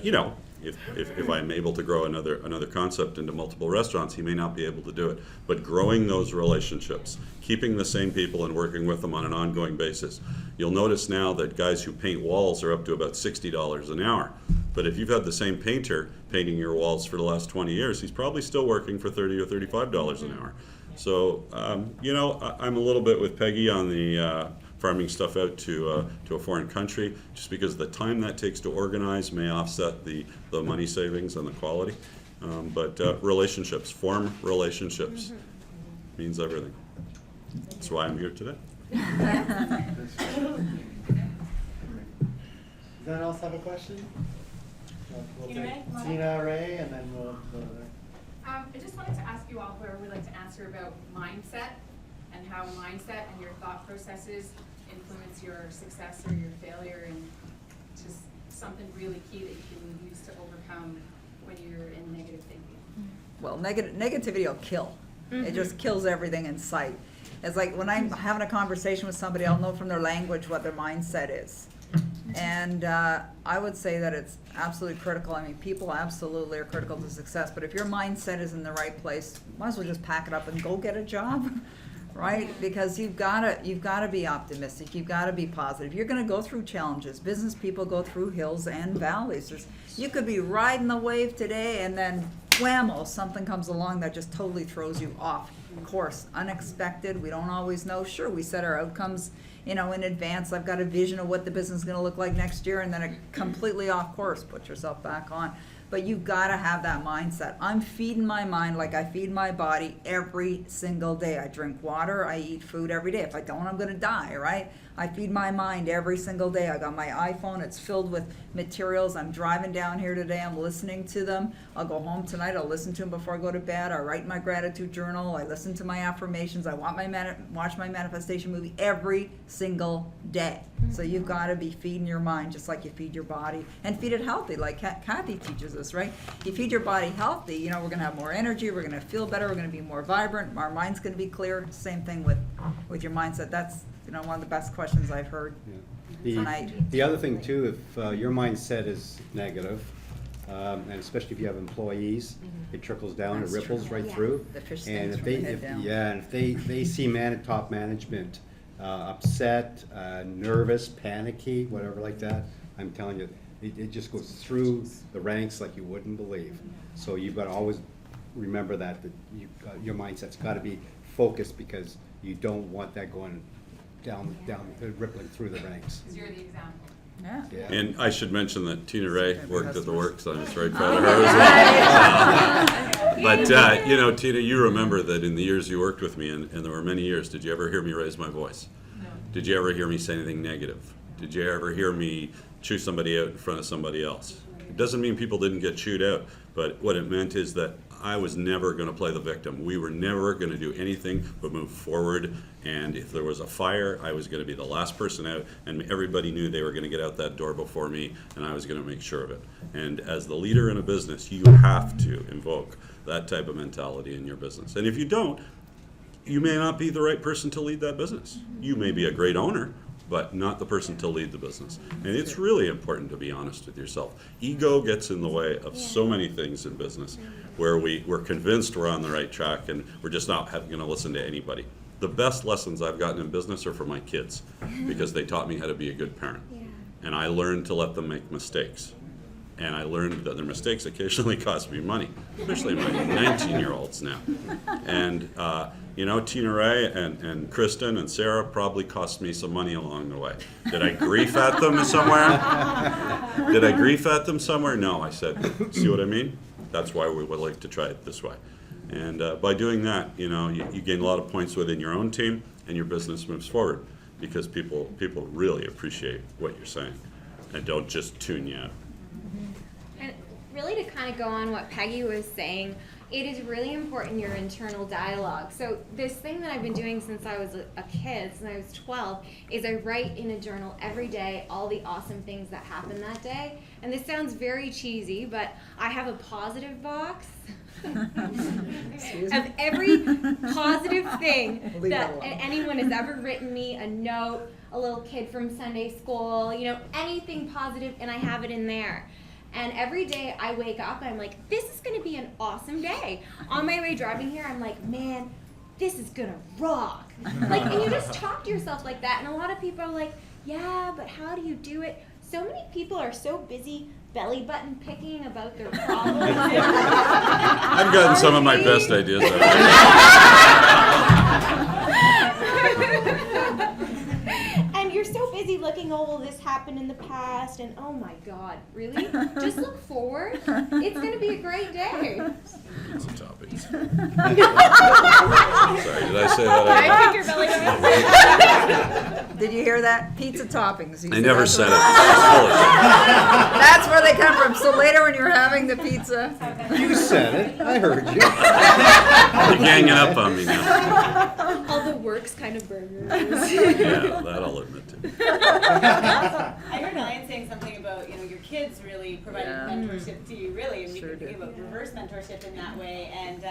you know, if I'm able to grow another concept into multiple restaurants, he may not be able to do it. But growing those relationships, keeping the same people and working with them on an ongoing basis. You'll notice now that guys who paint walls are up to about $60 an hour. But if you've had the same painter painting your walls for the last 20 years, he's probably still working for $30 or $35 an hour. So, you know, I'm a little bit with Peggy on the farming stuff out to a foreign country, just because the time that takes to organize may offset the money savings and the quality. But relationships, form relationships, means everything. That's why I'm here today. Does anyone else have a question? We'll Tina take Ray? Tina Ray, and then we'll go there. I just wanted to ask you all, whoever would like to answer, about mindset and how mindset and your thought processes influence your success or your failure, and just something really key that you can use to overcome when you're in negative thinking. Well, negativity will kill. It just kills everything in sight. It's like when I'm having a conversation with somebody, I'll know from their language what their mindset is. And I would say that it's absolutely critical. I mean, people absolutely are critical to success, but if your mindset is in the right place, might as well just pack it up and go get a job, right? Because you've got to be optimistic. You've got to be positive. You're going to go through challenges. Business people go through hills and valleys. You could be riding the wave today, and then whammo, something comes along that just totally throws you off course. Unexpected. We don't always know. Sure, we set our outcomes, you know, in advance. I've got a vision of what the business is going to look like next year, and then it completely off course. Put yourself back on. but you've got to have that mindset. I'm feeding my mind like I feed my body every single day. I drink water, I eat food every day. If I don't, I'm going to die, right? I feed my mind every single day. I got my iPhone, it's filled with materials. I'm driving down here today, I'm listening to them. I'll go home tonight, I'll listen to them before I go to bed. I write my gratitude journal, I listen to my affirmations, I watch my manifestation movie every single day. So you've got to be feeding your mind just like you feed your body, and feed it healthy, like Kathy teaches us, right? You feed your body healthy, you know, we're going to have more energy, we're going to feel better, we're going to be more vibrant, our mind's going to be clear. Same thing with your mindset. That's, you know, one of the best questions I've heard tonight. The other thing too, if your mindset is negative, and especially if you have employees, it trickles down, That's it ripples true. right Yeah. through. The fish And stings if from they, the head down. and if they see top management upset, nervous, panicky, whatever like that, I'm telling you, it just goes through the ranks like you wouldn't believe. So you've got to always remember that your mindset's got to be focused, because you don't want that going down, rippling through the ranks. Because you're the example. Yeah. Yeah. And I should mention that Tina Ray Maybe worked at the customers. Works. I was very proud of her as well. But, you know, Tina, you remember that in the years you worked with me, and there were many years, did you ever hear me raise my voice? No. Did you ever hear me say anything negative? Did you ever hear me chew somebody out in front of somebody else? It doesn't mean people didn't get chewed out, but what it meant is that I was never going to play the victim. We were never going to do anything but move forward, and if there was a fire, I was going to be the last person out, and everybody knew they were going to get out that door before me, and I was going to make sure of it. And as the leader in a business, you have to invoke that type of mentality in your business. And if you don't, you may not be the right person to lead that business. You may be a great owner, but not the person to lead the business. And it's really important to be honest with yourself. Ego gets in the way of so many things in business, where we're convinced we're on the right track and we're just not going to listen to anybody. The best lessons I've gotten in business are from my kids, because they taught me how to be a good parent. And I learned to let them make mistakes. And I learned that their mistakes occasionally cost me money, especially my 19-year-olds now. And you know, Tina Ray and Kristen and Sarah probably cost me some money along the way. Did I grief at them somewhere? Did I grief at them somewhere? No, I said, see what I mean? That's why we would like to try it this way. And by doing that, you know, you gain a lot of points within your own team, and your business moves forward, because people really appreciate what you're saying and don't just tune you out. And really, to kind of go on what Peggy was saying, it is really important, your internal dialogue. So this thing that I've been doing since I was a kid, since I was 12, is I write in a journal every day all the awesome things that happened that day. And this sounds very cheesy, but I have a positive box of every positive thing that anyone has ever written me, a note, a little kid from Sunday school, you know, anything positive, and I have it in there. And every day I wake up, I'm like, this is going to be an awesome day. On my way driving here, I'm like, man, this is going to rock. Like, and you just talk to yourself like that. And a lot of people are like, yeah, but how do you do it? So many people are so busy belly button picking about their problems. I've gotten some of my best ideas out of And you're so busy looking, oh, well, this happened in the past, and oh my God, really? Just look forward. It's going to be a great day. Pizza toppings. Sorry, did I say that? I pick your belly button. Did you hear that? Pizza toppings. You I see, never that's said where- it. That's where they come from. So later when you're having the pizza. You said it, I heard you. You're ganging up on me now. All the works kind of burgers. Yeah, that I'll admit to. I heard Ryan saying something about, you know, your kids really providing mentorship to you, really, and we Sure can think do. about reverse mentorship in that way. And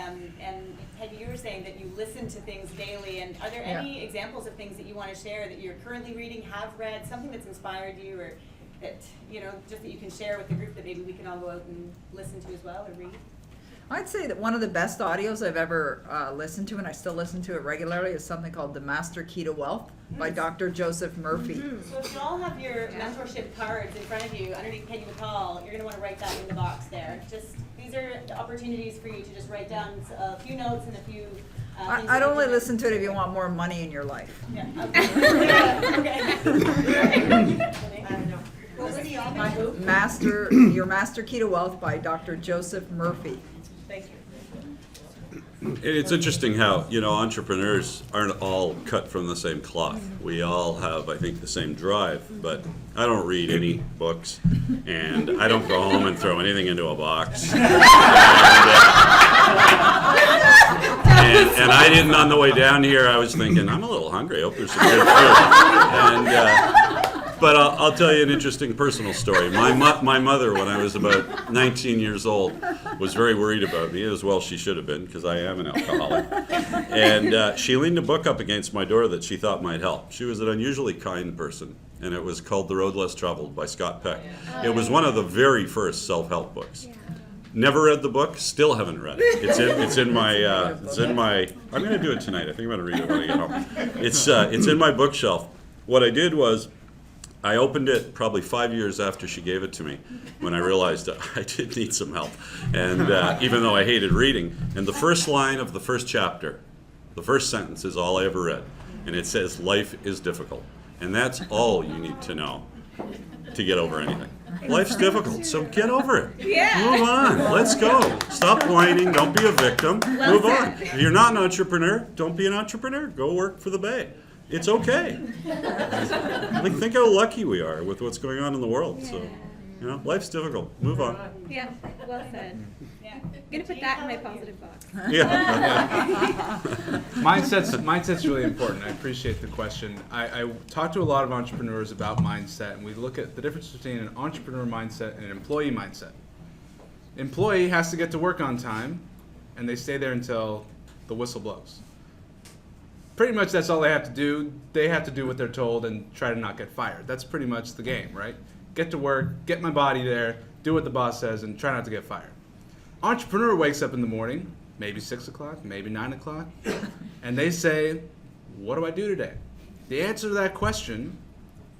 Peggy, you were saying that you listen to things daily, and are there any examples of things that you want to share that you're currently reading, have read, something that's inspired you, or that, you know, just that you can share with the group that maybe we can all go out and listen to as well, or read? I'd say that one of the best audios I've ever listened to, and I still listen to it regularly, is something called The Master Key to Wealth by Dr. Joseph Murphy. So if you all have your mentorship cards in front of you, underneath Peggy McCall, you're going to want to write that in the box there. Just, these are the opportunities for you to just write down a few notes and a few things I'd that you only can- listen to it if you want more money in your life. Yeah, okay. Okay. I don't know. What were the authors? By who? Your Master Key to Wealth by Dr. Joseph Murphy. Thank you. It's interesting how, entrepreneurs aren't all cut from the same cloth. We all have, I think, the same drive, but I don't read any books, and I don't go home and throw anything into a box. And I didn't, on the way down here, I was thinking, I'm a little hungry. I hope there's some good food. But I'll tell you an interesting personal story. My mother, when I was about 19 years old, was very worried about me, as well she should have been, because I am an alcoholic. And she leaned a book up against my door that she thought might help. She was an unusually kind person, and it was called The Road Less Traveled by Scott Peck. It was one of the very first self-help books. Never read the book, still haven't read it. It's in my, I'm going to do it tonight. I think I'm going to read it when I get home. It's in my bookshelf. What I did was, I opened it probably 5 years after she gave it to me, when I realized that I did need some help, and even though I hated reading. And the first line of the first chapter, the first sentence is all I ever read, and it says, "Life is difficult," and that's all you need to know to get over anything. Life's difficult, so get over it. Yeah. Move on. Let's go. Stop whining. Don't be a victim. Move on. If you're not an entrepreneur, don't be an entrepreneur. Go work for the Bay. It's okay. Think how lucky we are with what's going on in the world. So, life's difficult. Move on. Yeah, well said. I'm gonna put that in my positive box. Yeah. Mindset's really important. I appreciate the question. I talk to a lot of entrepreneurs about mindset, and we look at the difference between an entrepreneur mindset and an employee mindset. Employee has to get to work on time, and they stay there until the whistle blows. Pretty much that's all they have to do. They have to do what they're told and try to not get fired. That's pretty much the game, right? Get to work, get my body there, do what the boss says, and try not to get fired. Entrepreneur wakes up in the morning, maybe 6 o'clock, maybe 9 o'clock, and they say, what do I do today? The answer to that question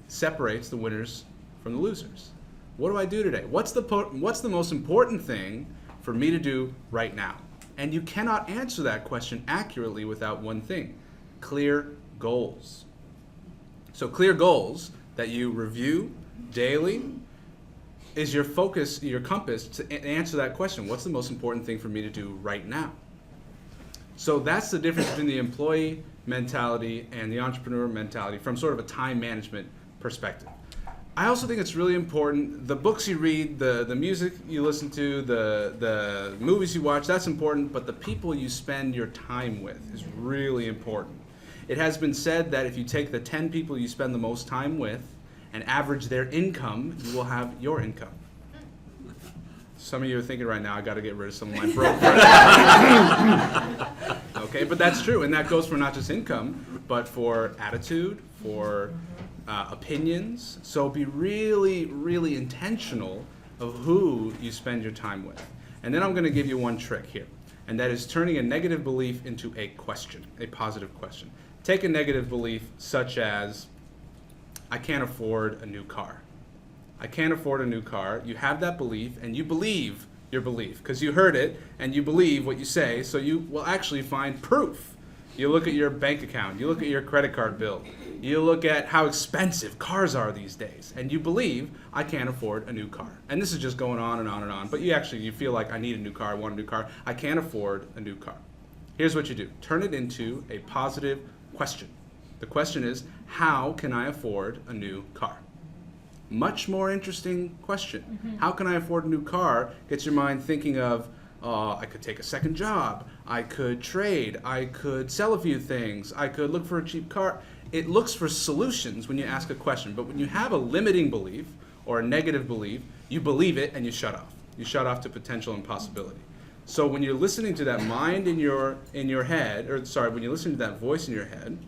separates the winners from the losers. What do I do today? What's the most important thing for me to do right now? And you cannot answer that question accurately without one thing: clear goals. So clear goals that you review daily is your focus, your compass to answer that question. What's the most important thing for me to do right now? So that's the difference between the employee mentality and the entrepreneur mentality from sort of a time management perspective. I also think it's really important, the books you read, the music you listen to, the movies you watch, that's important, but the people you spend your time with is really important. It has been said that if you take the 10 people you spend the most time with and average their income, you will have your income. Some of you are thinking right now, I got to get rid of some of my broke friends. Okay, but that's true, and that goes for not just income, but for attitude, for opinions. So be really, really intentional of who you spend your time with. And then I'm going to give you one trick here, and that is turning a negative belief into a question, a positive question. Take a negative belief such as, I can't afford a new car. I can't afford a new car. You have that belief, and you believe your belief because you heard it and you believe what you say, so you will actually find proof. You look at your bank account, you look at your credit card bill, you look at how expensive cars are these days, and you believe, I can't afford a new car. And this is just going on and on and on, but you feel like, I need a new car, I want a new car, I can't afford a new car. Here's what you do. Turn it into a positive question. The question is, how can I afford a new car? Much more interesting question. How can I afford a new car? Gets your mind thinking of, I could take a second job, I could trade, I could sell a few things, I could look for a cheap car. It looks for solutions when you ask a question, but when you have a limiting belief or a negative belief, you believe it and you shut off. You shut off to potential and possibility. So when you're listening to that mind in your head, when you're listening to that voice in your head,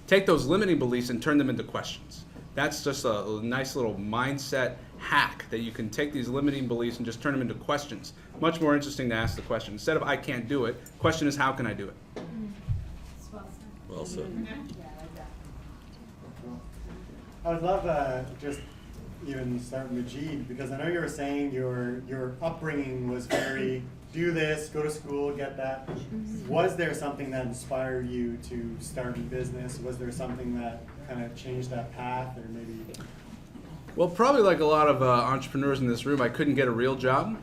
take those limiting beliefs and turn them into questions. That's just a nice little mindset hack that you can take these limiting beliefs and just turn them into questions. Much more interesting to ask the question. Instead of I can't do it, question is how can I do it? Well said. I would love just even start with Majid, because I know you were saying your upbringing was very do this, go to school, get that. Was there something that inspired you to start a business? Was there something that kind of changed that path, or maybe? Well, probably like a lot of entrepreneurs in this room, I couldn't get a real job.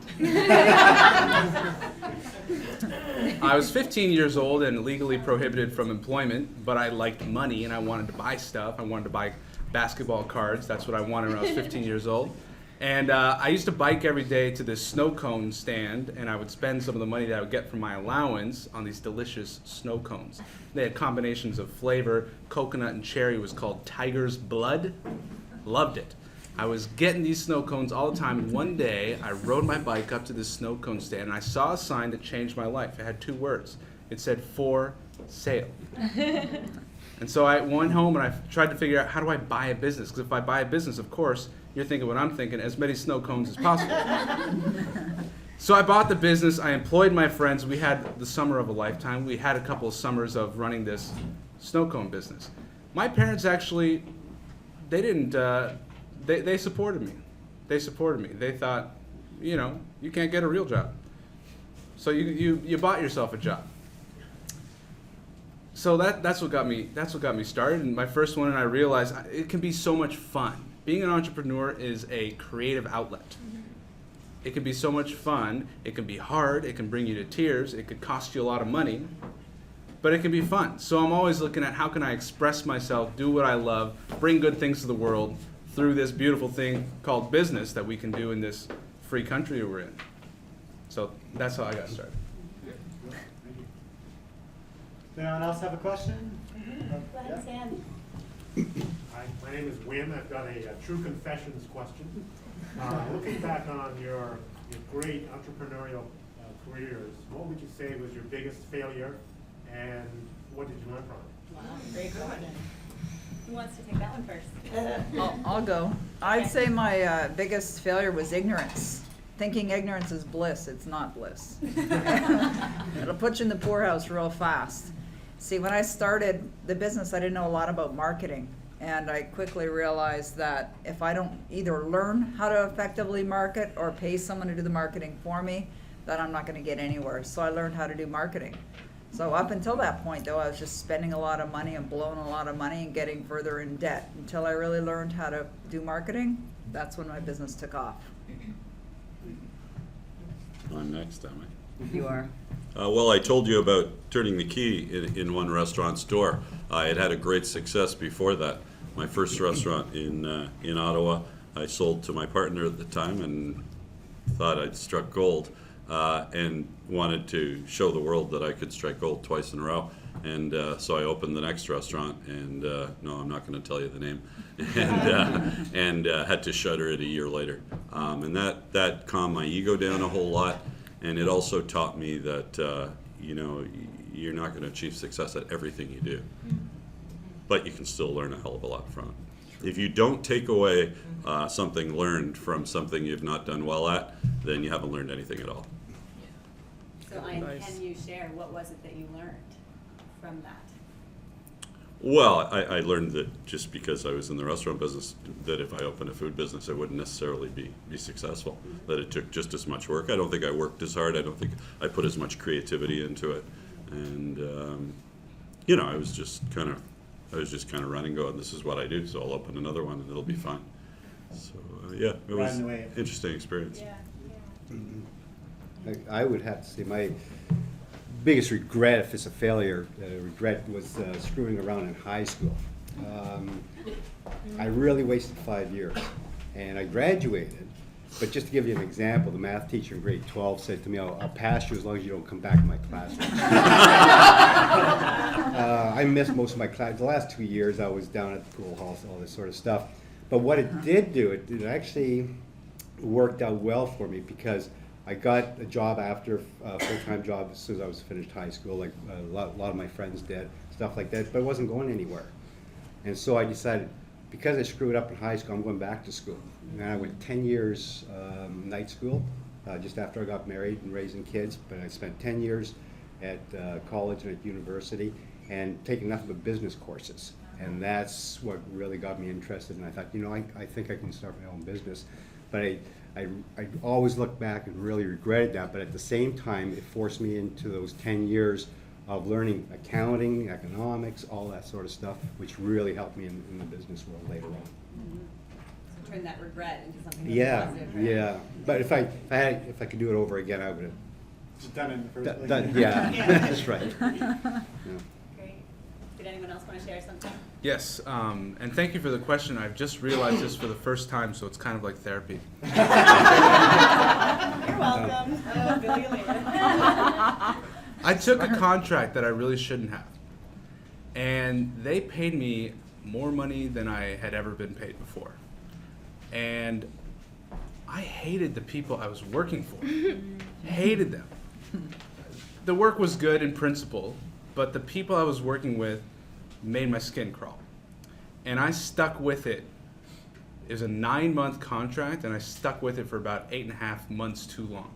I was 15 years old and legally prohibited from employment, but I liked money and I wanted to buy stuff. I wanted to buy basketball cards. That's what I wanted when I was 15 years old. And I used to bike every day to this snow cone stand, and I would spend some of the money that I would get from my allowance on these delicious snow cones. They had combinations of flavor. Coconut and cherry was called Tiger's Blood. Loved it. I was getting these snow cones all the time, and one day I rode my bike up to this snow cone stand, and I saw a sign that changed my life. It had 2 words. It said, "For sale." And so I went home and I tried to figure out, how do I buy a business? Because if I buy a business, of course, you're thinking what I'm thinking, as many snow cones as possible. So I bought the business, I employed my friends, we had the summer of a lifetime. We had a couple of summers of running this snow cone business. My parents actually, they didn't, they supported me. They supported me. They thought, you know, you can't get a real job. So you bought yourself a job. So that's what got me started. And my first one, and I realized it can be so much fun. Being an entrepreneur is a creative outlet. It can be so much fun. It can be hard. It can bring you to tears. It could cost you a lot of money, but it can be fun. So I'm always looking at, how can I express myself, do what I love, bring good things to the world through this beautiful thing called business that we can do in this free country we're in. So that's how I got started. Anyone else have a question? Hi, My name is Wim. I've got a true confessions question. Looking back on your great entrepreneurial careers, what would you say was your biggest failure, and what did you learn from it? Wow, great question. Who wants to take that one first? I'll go. I'd say my biggest failure was ignorance. Thinking ignorance is bliss. It's not bliss. It'll put you in the poorhouse real fast. See, when I started the business, I didn't know a lot about marketing. And I quickly realized that if I don't either learn how to effectively market or pay someone to do the marketing for me, then I'm not going to get anywhere. So I learned how to do marketing. So up until that point, though, I was just spending a lot of money and blowing a lot of money and getting further in debt. Until I really learned how to do marketing, that's when my business took off. I'm next, am I? You are. Well, I told you about turning the key in one restaurant store. I had had a great success before that. My first restaurant in Ottawa, I sold to my partner at the time and thought I'd struck gold, and wanted to show the world that I could strike gold twice in a row. And so I opened the next restaurant, and no, I'm not going to tell you the name, and had to shutter it a year later. And that calmed my ego down a whole lot. And it also taught me that, you know, you're not going to achieve success at everything you do, but you can still learn a hell of a lot from it. If you don't take away something learned from something you've not done well at, then you haven't learned anything at all. So, can you share, what was it that you learned from that? Well, I learned that just because I was in the restaurant business, that if I opened a food business, I wouldn't necessarily be successful. That it took just as much work. I don't think I worked as hard. I don't think I put as much creativity into it. And you know, I was just kind of running, going, this is what I do, so I'll open another one and it'll be fine. So yeah, it was an interesting experience. I would have to say my biggest regret, if it's a failure, regret was screwing around in high school. I really wasted 5 years, and I graduated. But just to give you an example, the math teacher in grade 12 said to me, I'll pass you as long as you don't come back in my classroom. I missed most of my class. The last 2 years I was down at the pool halls, all this sort of stuff. But what it did do, it actually worked out well for me, because I got a job after a full-time job as soon as I was finished high school, like a lot of my friends did, stuff like that, but it wasn't going anywhere. And so I decided, because I screwed up in high school, I'm going back to school. And I went 10 years night school, just after I got married and raising kids, but I spent 10 years at college and at university, and taking nothing but business courses. And that's what really got me interested, and I thought, you know, I think I can start my own business. But I always look back and really regretted that, but at the same time, it forced me into those 10 years of learning accounting, economics, all that sort of stuff, which really helped me in the business world later on. turn that regret into something that's Yeah, positive, right? yeah. But if I could do it over again, I would have Just done it in the first place. done, yeah, that's right. Yeah. Great. Did anyone else want to share something? Yes, and thank you for the question. I've just realized this for the first time, so it's kind of like therapy. You're welcome. I'll bill you later. I took a contract that I really shouldn't have, and they paid me more money than I had ever been paid before. And I hated the people I was working for. Hated them. The work was good in principle, but the people I was working with made my skin crawl. And I stuck with it. It was a 9-month contract, and I stuck with it for about 8.5 months too long.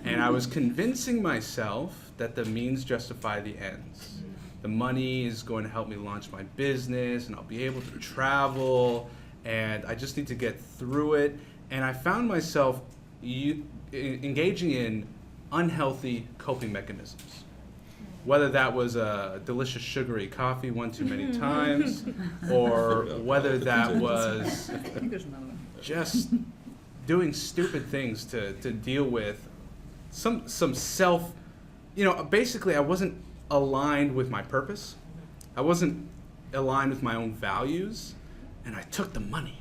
And I was convincing myself that the means justify the ends. The money is going to help me launch my business, and I'll be able to travel, and I just need to get through it. And I found myself engaging in unhealthy coping mechanisms. Whether that was a delicious sugary coffee one too many times, or whether that was just doing stupid things to deal with some self, basically I wasn't aligned with my purpose. I wasn't aligned with my own values, and I took the money.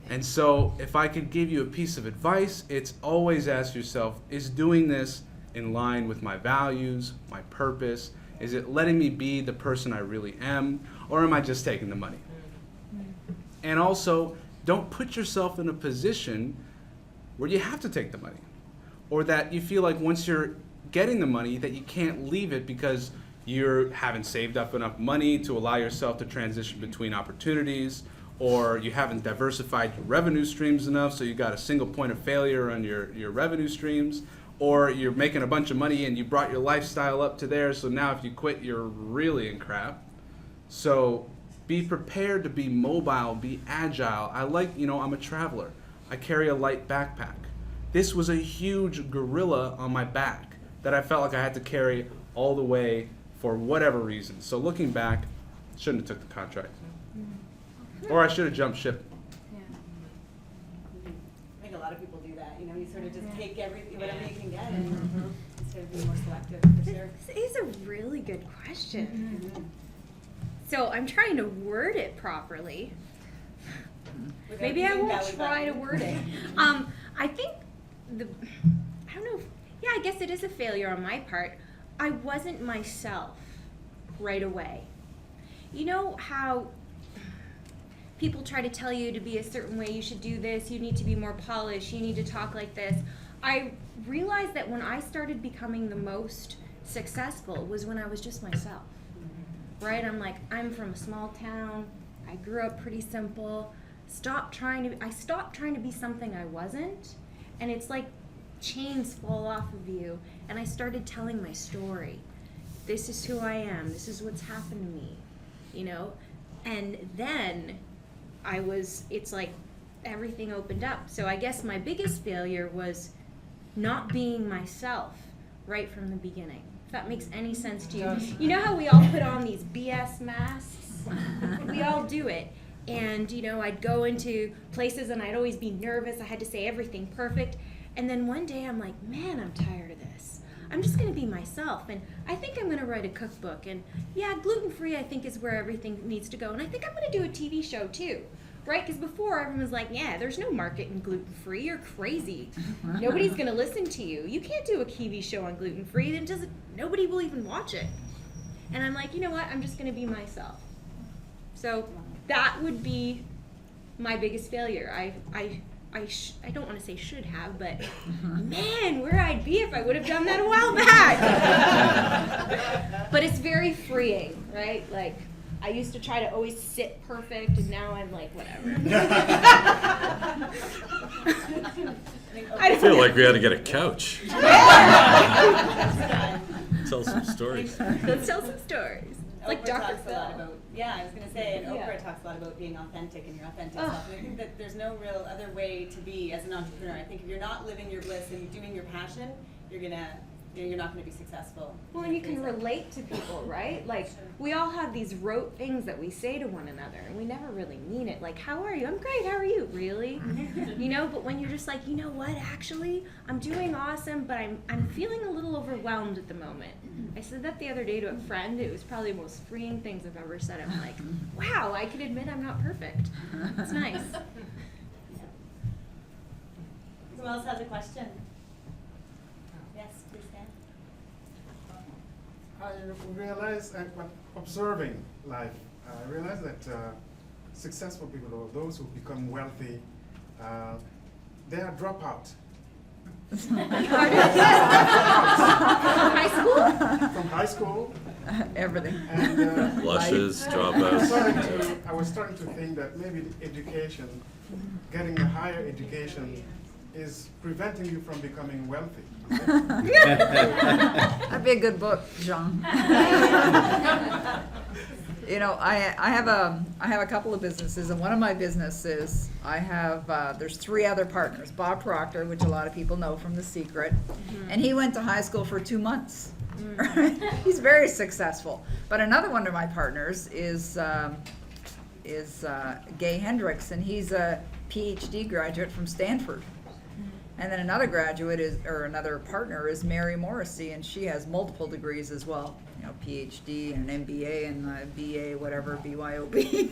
And so if I could give you a piece of advice, it's always ask yourself, is doing this in line with my values, my purpose? Is it letting me be the person I really am, or am I just taking the money? And also, don't put yourself in a position where you have to take the money, or that you feel like once you're getting the money that you can't leave it because you haven't saved up enough money to allow yourself to transition between opportunities, or you haven't diversified your revenue streams enough, so you got a single point of failure on your revenue streams, or you're making a bunch of money and you brought your lifestyle up to there, so now if you quit, you're really in crap. So be prepared to be mobile, be agile. I'm a traveler. I carry a light backpack. This was a huge gorilla on my back that I felt like I had to carry all the way for whatever reason. So looking back, shouldn't have took the contract. Or I should have jumped ship. I think a lot of people do that. You sort of just take everything, whatever you can get, and instead of being more selective, for sure. This is a really good question. So I'm trying to word it properly. Maybe I won't try to word it. I think I don't know. I guess it is a failure on my part. I wasn't myself right away. You know how people try to tell you to be a certain way, you should do this, you need to be more polished, you need to talk like this. I realized that when I started becoming the most successful was when I was just myself, right? I'm from a small town, I grew up pretty simple, I stopped trying to be something I wasn't, and it's like chains fall off of you, and I started telling my story. This is who I am, this is what's happened to me, and then it's like everything opened up. So I guess my biggest failure was not being myself right from the beginning. If that makes any sense to you. You know how we all put on these BS masks? We all do it. And, I'd go into places and I'd always be nervous. I had to say everything perfect. And then one day I'm like, man, I'm tired of this. I'm just going to be myself. And I think I'm going to write a cookbook. And yeah, gluten-free I think is where everything needs to go. And I think I'm going to do a TV show too. Right? Because before everyone was like, yeah, there's no market in gluten-free. You're crazy. Nobody's going to listen to you. You can't do a TV show on gluten-free. Then nobody will even watch it. And I'm like, you know what? I'm just going to be myself. So that would be my biggest failure. I don't want to say should have, but man, where I'd be if I would have done that a while back. But it's very freeing, right? Like, I used to try to always sit perfect, and now I'm like, whatever. I feel like we ought to get a couch. Tell some stories. Let's tell some stories. Like Oprah Dr. talks a Phil. lot about, I was going to say, and Yeah. Oprah talks a lot about being authentic and your authentic self. And I think that there's no real other way to be as an entrepreneur. I think if you're not living your bliss and doing your passion, you're going to you're not going to be successful. Well, and you can relate to people, right? Like, we all have these rote things that we say to one another, and we never really mean it. Like, how are you? I'm great, how are you? Really? You know, but when you're just like, you know what, actually, I'm doing awesome, but I'm feeling a little overwhelmed at the moment. I said that the other day to a friend. It was probably the most freeing things I've ever said. I'm like, wow, I can admit I'm not perfect. It's nice. Who else has a question? Yes, please stand. I realize, observing life, I realize that successful people, or those who become wealthy, they are dropout. From high school? From high school. Everything. And, Blushes, I dropouts. was starting to think that maybe education, getting a higher education, is preventing you from becoming wealthy. That'd be a good book, Jean. You know, I have a couple of businesses, and one of my businesses, I have there's 3 other partners. Bob Proctor, which a lot of people know from The Secret, and he went to high school for 2 months. He's very successful. But another one of my partners is Gay Hendricks, and he's a PhD graduate from Stanford. And then another another partner is Mary Morrissey, and she has multiple degrees as well. You know, PhD and an MBA and BA, whatever, BYOB.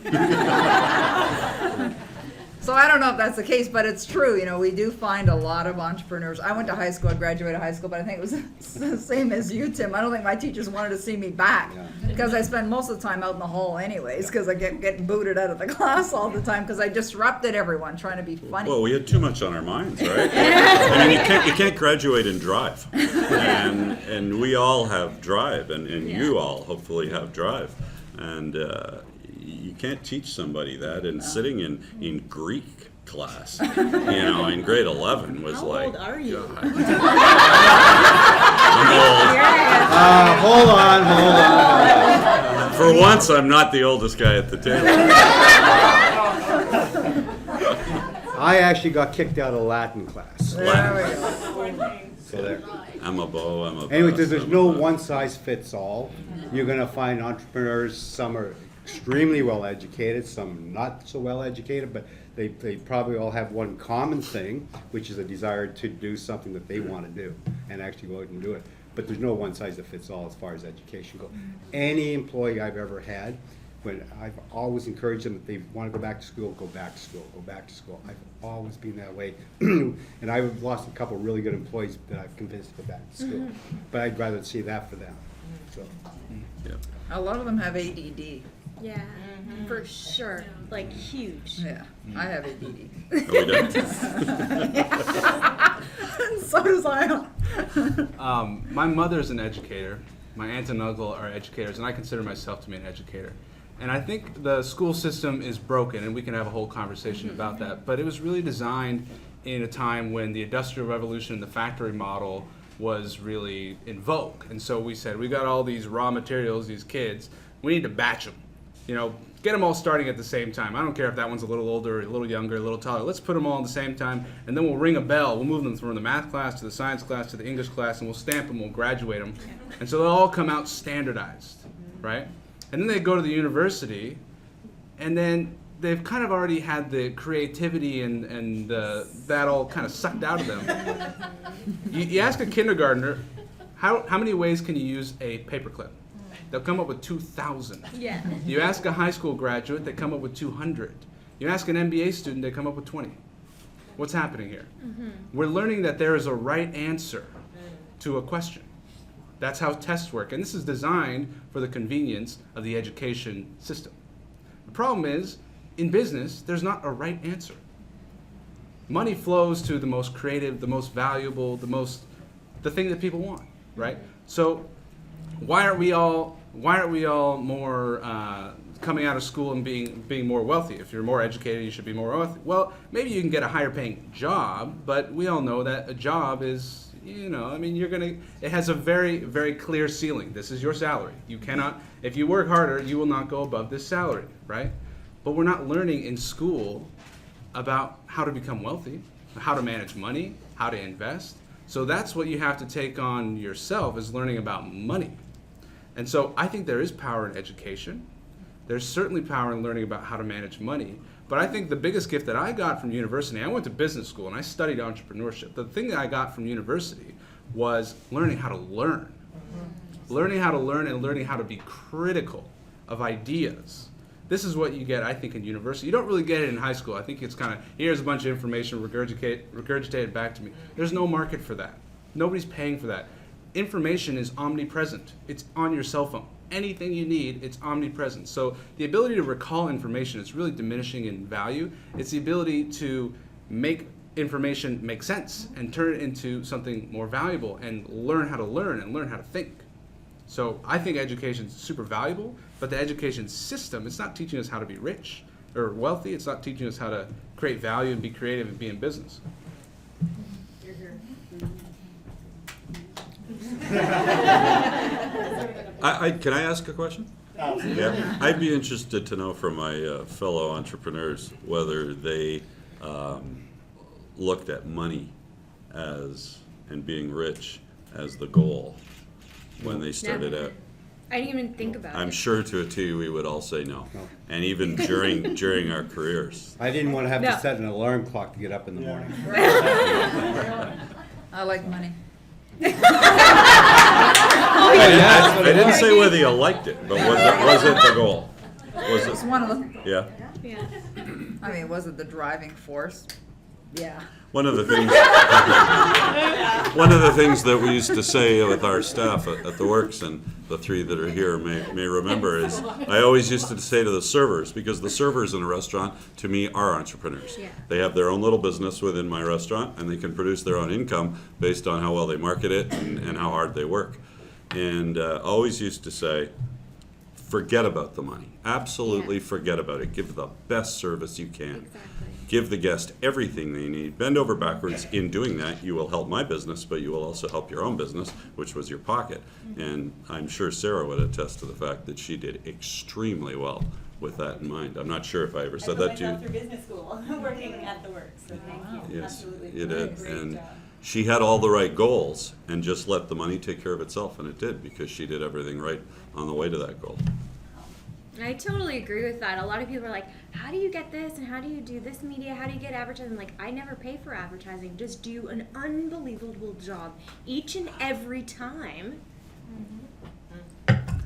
So I don't know if that's the case, but it's true. You know, we do find a lot of entrepreneurs. I went to high school, I graduated high school, but I think it was the same as you, Tim. I don't think my teachers wanted to see me back because I spend most of the time out in the hall anyways, because I get booted out of the class all the time because I disrupted everyone trying to be funny. Well, we had too much on our minds, right? I mean, you can't graduate and drive, and we all have drive, and you all hopefully have drive, and you can't teach somebody that. And sitting in Greek class, you know, in grade 11 was How like. old are you? I'm old. Hold on. For once, I'm not the oldest guy at the table. I actually got kicked out of Latin class. So there. I'm a beau. Anyway, there's no one size fits all. You're going to find entrepreneurs, some are extremely well educated, some not so well educated, but they probably all have one common thing, which is a desire to do something that they want to do and actually go out and do it. But there's no one size that fits all as far as education goes. Any employee I've ever had, when I've always encouraged them, if they want to go back to school, go back to school, go back to school. I've always been that way. And I've lost a couple really good employees that I've convinced to go back to school. But I'd rather see that for them. So. Yeah. A lot of them have ADD. Yeah, for sure. Like, huge. Yeah, I have ADD. Are we done? So does I. My mother's an educator. My aunt and uncle are educators, and I consider myself to be an educator. And I think the school system is broken, and we can have a whole conversation about that. But it was really designed in a time when the Industrial Revolution and the factory model was really in vogue. And so we said, we got all these raw materials, these kids, we need to batch them. You know, get them all starting at the same time. I don't care if that one's a little older, a little younger, a little taller. Let's put them all at the same time, and then we'll ring a bell. We'll move them from the math class to the science class to the English class, and we'll stamp them, we'll graduate them. And so they'll all come out standardized, right? And then they go to the university, and then they've kind of already had the creativity and that all kind of sucked out of them. You ask a kindergartner, how many ways can you use a paperclip? They'll come up with 2,000. Yeah. You ask a high school graduate, they come up with 200. You ask an MBA student, they come up with 20. What's happening here? We're learning that there is a right answer to a question. That's how tests work. And this is designed for the convenience of the education system. The problem is, in business, there's not a right answer. Money flows to the most creative, the most valuable, the thing that people want, right? So why aren't we all more coming out of school and being more wealthy? If you're more educated, you should be more wealthy. Well, maybe you can get a higher paying job, but we all know that a job is, you know, I mean, it has a very, very clear ceiling. This is your salary. You cannot, if you work harder, you will not go above this salary, right? But we're not learning in school about how to become wealthy, how to manage money, how to invest. So that's what you have to take on yourself, is learning about money. And so I think there is power in education. There's certainly power in learning about how to manage money. But I think the biggest gift that I got from university, I went to business school and I studied entrepreneurship. The thing that I got from university was learning how to learn. Learning how to learn and learning how to be critical of ideas. This is what you get, I think, in university. You don't really get it in high school. I think it's kind of, here's a bunch of information, regurgitate it back to me. There's no market for that. Nobody's paying for that. Information is omnipresent. It's on your cell phone. Anything you need, it's omnipresent. So the ability to recall information is really diminishing in value. It's the ability to make information make sense and turn it into something more valuable and learn how to learn and learn how to think. So I think education is super valuable, but the education system, it's not teaching us how to be rich or wealthy. It's not teaching us how to create value and be creative and be in business. Can I ask a question? Yeah, I'd be interested to know from my fellow entrepreneurs whether they looked at money and being rich as the goal when they started out. I didn't even think about it. I'm sure to a T we would all say no. And even during our careers. I didn't want to have to set an alarm clock to get up in the morning. I like money. I didn't say whether you liked it, but was it the goal? Was It's it? one of them. Yeah. I mean, was it the driving force? Yeah. One of the things that we used to say with our staff at the Works, and the three that are here may remember, is I always used to say to the servers, because the servers in a restaurant to me are entrepreneurs. Yeah. They have their own little business within my restaurant, and they can produce their own income based on how well they market it and how hard they work. And always used to say, forget about the money. Absolutely forget about it. Give the best service you can. Exactly. Give the guest everything they need. Bend over backwards. In doing that, you will help my business, but you will also help your own business, which was your pocket. And I'm sure Sarah would attest to the fact that she did extremely well with that in mind. I'm not sure if I ever said that to you. I put myself through business school, working at the Works, so thank you. Yes, Absolutely. you did. Great And job. she had all the right goals and just let the money take care of itself, and it did, because she did everything right on the way to that goal. I totally agree with that. A lot of people are like, how do you get this and how do you do this media? How do you get advertising? Like, I never pay for advertising. Just do an unbelievable job each and every time.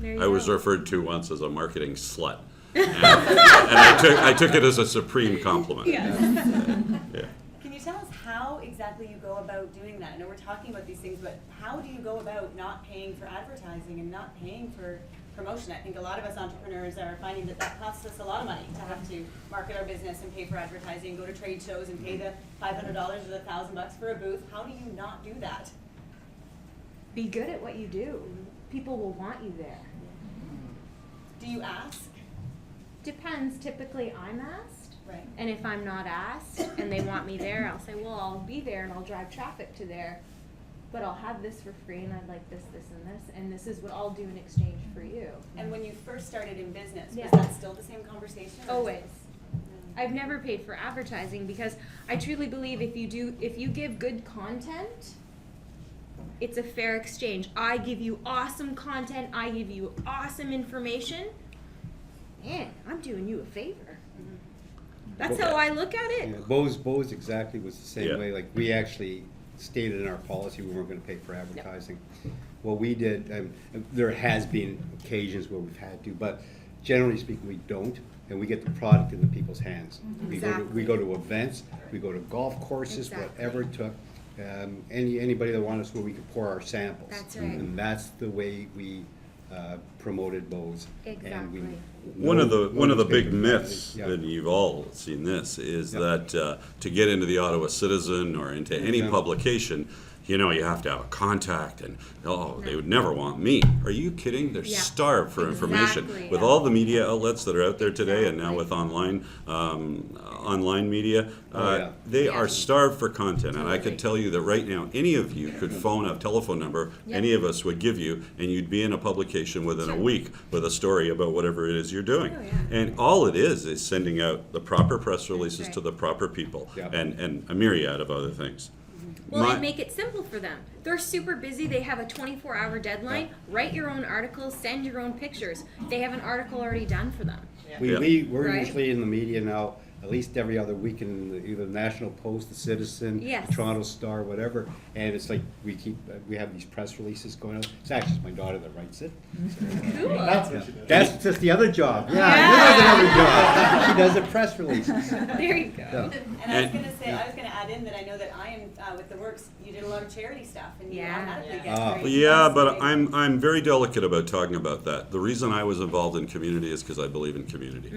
There you I was go. referred to once as a marketing slut. And I took it as a supreme compliment. Yes. Yeah. Can you tell us how exactly you go about doing that? I know we're talking about these things, but how do you go about not paying for advertising and not paying for promotion? I think a lot of us entrepreneurs are finding that costs us a lot of money to have to market our business and pay for advertising, go to trade shows and pay the $500 or the $1,000 for a booth. How do you not do that? Be good at what you do. People will want you there. Do you ask? Depends. Typically, I'm asked. Right. And if I'm not asked and they want me there, I'll say, well, I'll be there and I'll drive traffic to there. But I'll have this for free and I'd like this, this, and this is what I'll do in exchange for you. And when you first started in business, Yeah. was that still the same conversation? or- Always. I've never paid for advertising because I truly believe if you give good content, it's a fair exchange. I give you awesome content, I give you awesome information, and I'm doing you a favor. That's how I look at it. Yeah, Bose exactly was the same Yeah. way. Like, we actually stated in our policy we weren't going to pay for advertising. What we did, there has been occasions where we've had to, but generally speaking, we don't, and we get the product in the people's hands. Exactly. We go to events, we go to golf courses, Exactly. whatever it took. Anybody that wanted us where we could pour our samples. That's right. And that's the way we promoted Bose. Exactly. And we, One of the big newspaper- myths, yeah. and you've all seen this, is Yeah. that to get into the Ottawa Citizen or into any Yeah. publication, you have to have a contact, and they would never want me. Are you kidding? They're Yeah. starved for information. Exactly, With yeah. all the media outlets that are out there today, and now with online media, yeah. they Yeah. are starved for content. And I Totally. could tell you that right now, any of you could phone a telephone number, Yep. any of us would give you, and you'd be in a publication within a week with a story about whatever it is you're doing. Oh, yeah. And all it is sending out the proper press releases right. to the proper people, Yeah. and a myriad of other things. Well, My- and make it simple for them. They're super busy. They have a 24-hour deadline. Write your own articles. Send your own pictures. They have an article already done for them. We're Right? usually in the media now, at least every other week in either the National Post, the Citizen, Yes. the Toronto Star, whatever. And it's like we have these press releases going out. It's actually my daughter that writes it. Cool. That's what she does. That's just the other job. Yeah, Yeah. another job. She does the press releases. There you go. Yeah. And I was gonna say, I was gonna add in that I know that I am, with the Works, you did a lot of charity stuff and you Yeah. automatically get Ah. very Yeah, but fascinating. I'm very delicate about talking about that. The reason I was involved in community is because I believe in community.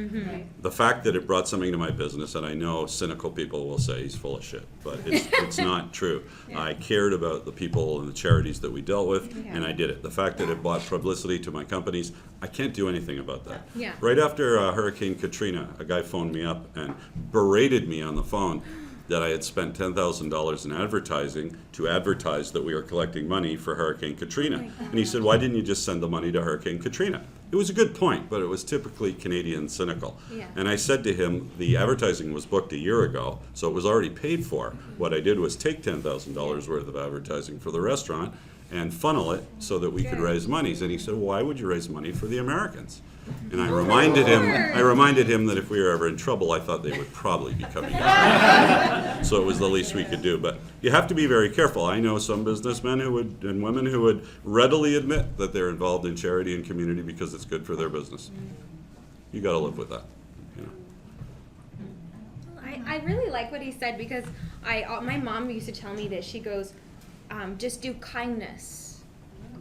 The fact that it brought something to my business, and I know cynical people will say he's full of shit, but it's not true. I cared about the people and the charities that we dealt with, and I did it. The fact that it brought publicity to my companies, I can't do anything about that. Yeah. Right after Hurricane Katrina, a guy phoned me up and berated me on the phone that I had spent $10,000 in advertising to advertise that we were collecting money for Hurricane Katrina. And he said, why didn't you just send the money to Hurricane Katrina? It was a good point, but it was typically Canadian cynical. Yeah. And I said to him, the advertising was booked a year ago, so it was already paid for. What I did was take $10,000 worth of advertising for the restaurant and funnel it so that we could raise monies. And he said, why would you raise money for the Americans? And I reminded him that if we were ever in trouble, I thought they would probably be coming out. So it was the least we could do. But you have to be very careful. I know some businessmen and women who would readily admit that they're involved in charity and community because it's good for their business. You got to live with that. You know. I really like what he said because my mom used to tell me this. She goes, just do kindness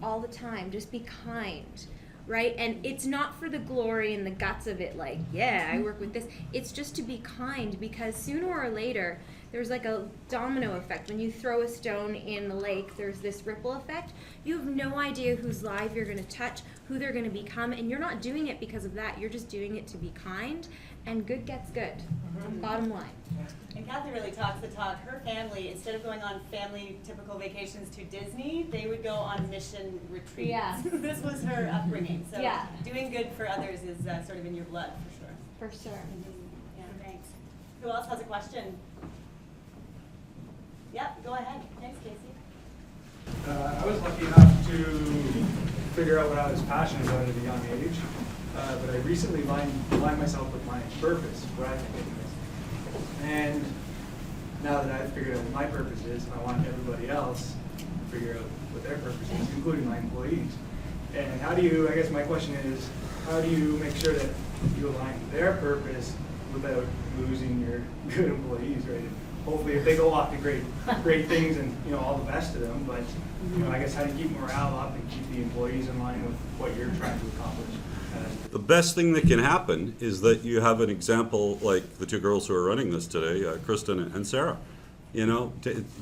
all the time. Just be kind. Right? And it's not for the glory and the guts of it, like, yeah, I work with this. It's just to be kind because sooner or later, there's like a domino effect. When you throw a stone in the lake, there's this ripple effect. You have no idea whose life you're going to touch, who they're going to become, and you're not doing it because of that. You're just doing it to be kind, and good gets good. Bottom line. And Kathy really talks the talk. Her family, instead of going on family typical vacations to Disney, they would go on mission retreats. Yeah. This was her upbringing. So Yeah. doing good for others is sort of in your blood, for sure. For sure. Yeah, thanks. Who else has a question? Yep, go ahead. Thanks, Casey. I was lucky enough to figure out what I was passionate about at a young age, but I recently aligned myself with my purpose, where I think it is. And now that I've figured out what my purpose is, I want everybody else to figure out what their purpose is, including my employees. And how do you, I guess my question is, how do you make sure that you align their purpose without losing your good employees, right? Hopefully, if they go off to great things, and all the best to them. But I guess how do you keep morale up and keep the employees in line with what you're trying to accomplish? The best thing that can happen is that you have an example like the two girls who are running this today, Kristen and Sarah.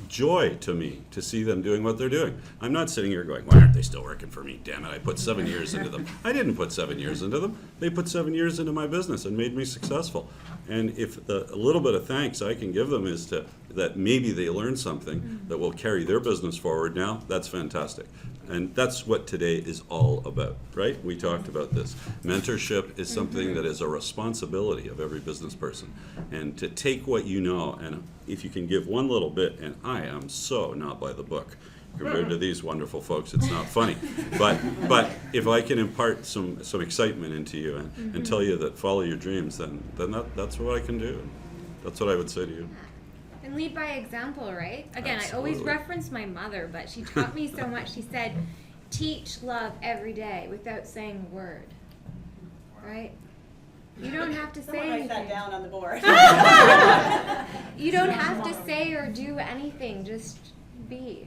Joy to me to see them doing what they're doing. I'm not sitting here going, why aren't they still working for me? Damn it, I put 7 years into them. I didn't put 7 years into them. They put 7 years into my business and made me successful. And if a little bit of thanks I can give them is that maybe they learned something that will carry their business forward now, that's fantastic. And that's what today is all about, right? We talked about this. Mentorship is something that is a responsibility of every business person. And to take what you know, and if you can give one little bit, and I am so not by the book compared to these wonderful folks, it's not funny. But if I can impart some excitement into you and tell you that follow your dreams, then that's what I can do. That's what I would say to you. And lead by example, right? Again, I always Absolutely. reference my mother, but she taught me so much. She said, teach love every day without saying a word, right? You don't have to say Someone write that anything. down on the board. You don't have to say or do anything, just be.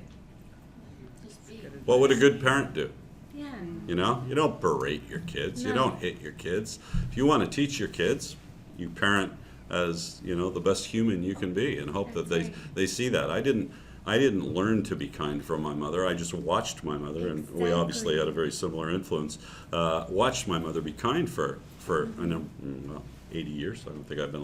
What would a good parent do? Yeah. You don't berate your kids. You No. don't hit your kids. If you want to teach your kids, you parent as the best human you can be, and hope that they see that. I didn't learn to be kind from my mother. I just watched my mother, and we obviously had a very similar influence. Watched my mother be kind for 80 years. I don't think I've been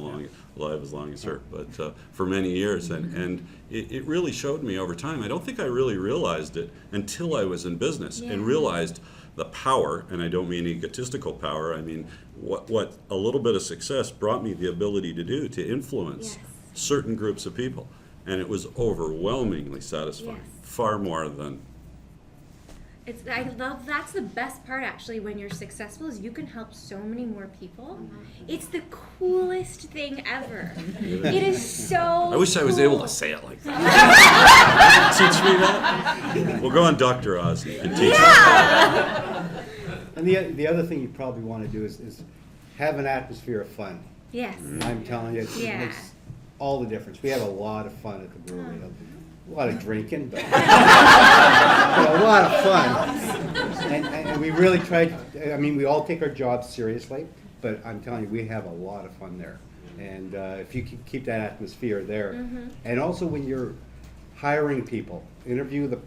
alive as long as her, but for many years, and it really showed me over time. I don't think I really realized it until I was in business and realized the power, and I don't mean egotistical power. I mean what a little bit of success brought me the ability to do, to influence certain groups of people. and it was overwhelmingly satisfying, Yes. far more than. I love, that's the best part actually when you're successful, is you can help so many more people. It's the coolest thing ever. It is so I wish I was cool. able to say it like that. Teach me that. We'll go on Dr. Oz and teach And the other thing you probably want to do is have an atmosphere of fun. Yes. I'm telling you, it makes all the difference. We have a lot of fun at the brewery. A lot of drinking, but, but a lot of fun. And we really try, I mean, we all take our jobs seriously, but I'm telling you, we have a lot of fun there. And if you can keep that atmosphere there, and also when you're hiring people, interview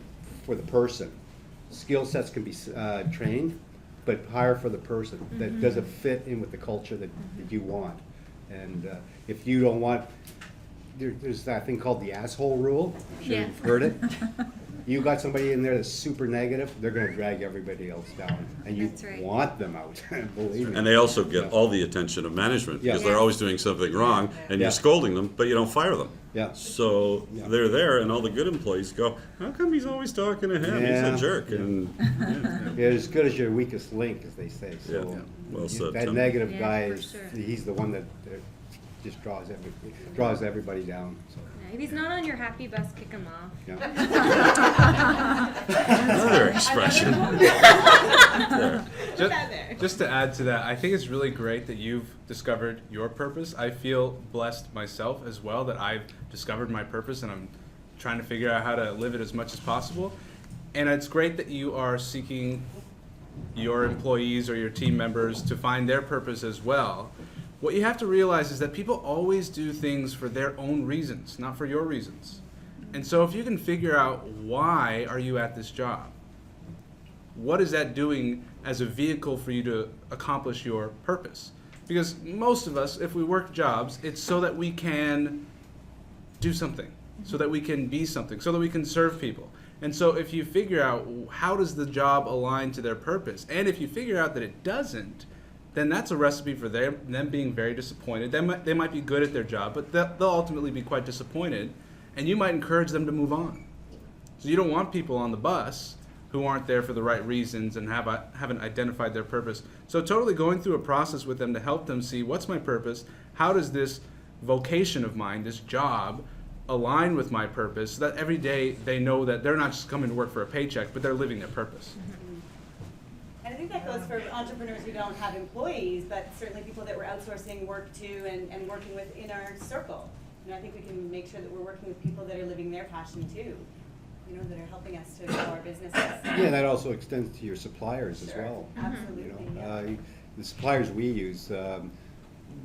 for the person. Skill sets can be trained, but hire for the person. That does it fit in with the culture that you want? And if you don't want, there's that thing called the asshole rule. I'm sure you've heard it. You got somebody in there that's super negative, they're going to drag everybody else down, and you want them out. Believe me. And they also get all the attention of management because they're always doing something wrong, and you're scolding them, but you don't fire them. Yeah. So they're there, and all the good employees go, "How come he's always talking to him? He's a jerk." And You're as good as your weakest link, as they say. So well said, that Tim. negative guy he's the one that just draws everybody down. So. If he's not on your happy bus, kick him off. Another expression. Just to add to that, I think it's really great that you've discovered your purpose. I feel blessed myself as well that I've discovered my purpose, and I'm trying to figure out how to live it as much as possible. And it's great that you are seeking your employees or your team members to find their purpose as well. What you have to realize is that people always do things for their own reasons, not for your reasons. And so if you can figure out why are you at this job, what is that doing as a vehicle for you to accomplish your purpose? Because most of us, if we work jobs, it's so that we can do something, so that we can be something, so that we can serve people. And so if you figure out how does the job align to their purpose, and if you figure out that it doesn't, then that's a recipe for them being very disappointed. They might be good at their job, but they'll ultimately be quite disappointed, and you might encourage them to move on. So you don't want people on the bus who aren't there for the right reasons and haven't identified their purpose. So totally going through a process with them to help them see what's my purpose, how does this vocation of mine, this job, align with my purpose, so that every day they know that they're not just coming to work for a paycheck, but they're living their purpose. And I think that goes for entrepreneurs who don't have employees, but certainly people that we're outsourcing work to and working with in our circle. And I think we can make sure that we're working with people that are living their passion too, you know, that are helping us to grow our businesses. Yeah, that also extends to your suppliers as well. Absolutely. You know, the suppliers we use,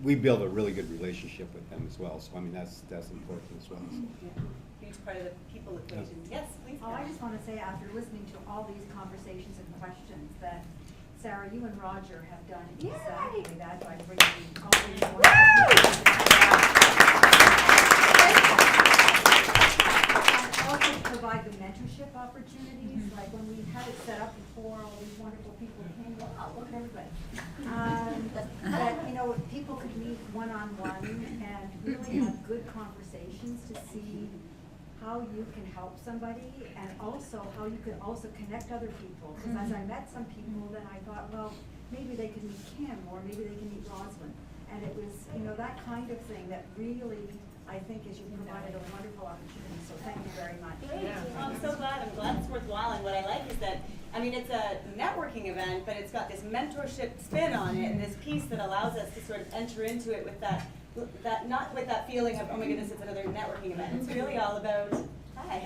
we build a really good relationship with them as well. So I mean, that's important as well. So. Yeah. Huge part of the people equation. Yes, please. Oh, I just want to say, after listening to all these conversations and questions, that Sarah, you and Roger have done exactly that by bringing all these and also provide the mentorship opportunities. Like when we had it set up before, all these wonderful people came. Wow, look at everybody. That you know, people could meet one-on-one and really have good conversations to see how you can help somebody, and also how you can also connect other people. Because as I met some people, then I thought, well, maybe they could meet Kim, or maybe they can meet Rosalind. And it was, you know, that kind of thing that really, I think, is you provided a wonderful opportunity. So thank you very much. Great. Well, I'm so glad. I'm glad it's worthwhile. And what I like is that, I mean, it's a networking event, but it's got this mentorship spin on it, and this piece that allows us to sort of enter into it with that not with that feeling of, oh my goodness, it's another networking event. It's really all about, hi.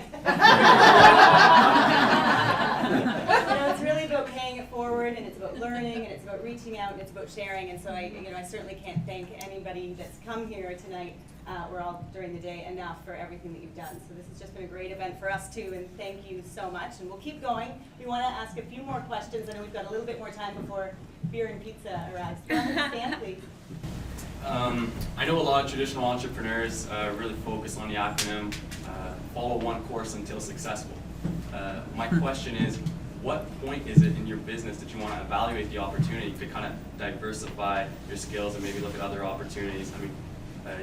You know, it's really about paying it forward, and it's about learning, and it's about reaching out, and it's about sharing. And so I certainly can't thank anybody that's come here tonight, or all during the day, enough for everything that you've done. So this has just been a great event for us too, and thank you so much. And we'll keep going. We want to ask a few more questions. I know we've got a little bit more time before beer and pizza arrives. Stan, please. I know a lot of traditional entrepreneurs really focus on the acronym, follow one course until successful. My question is, what point is it in your business that you want to evaluate the opportunity to kind of diversify your skills and maybe look at other opportunities? I mean,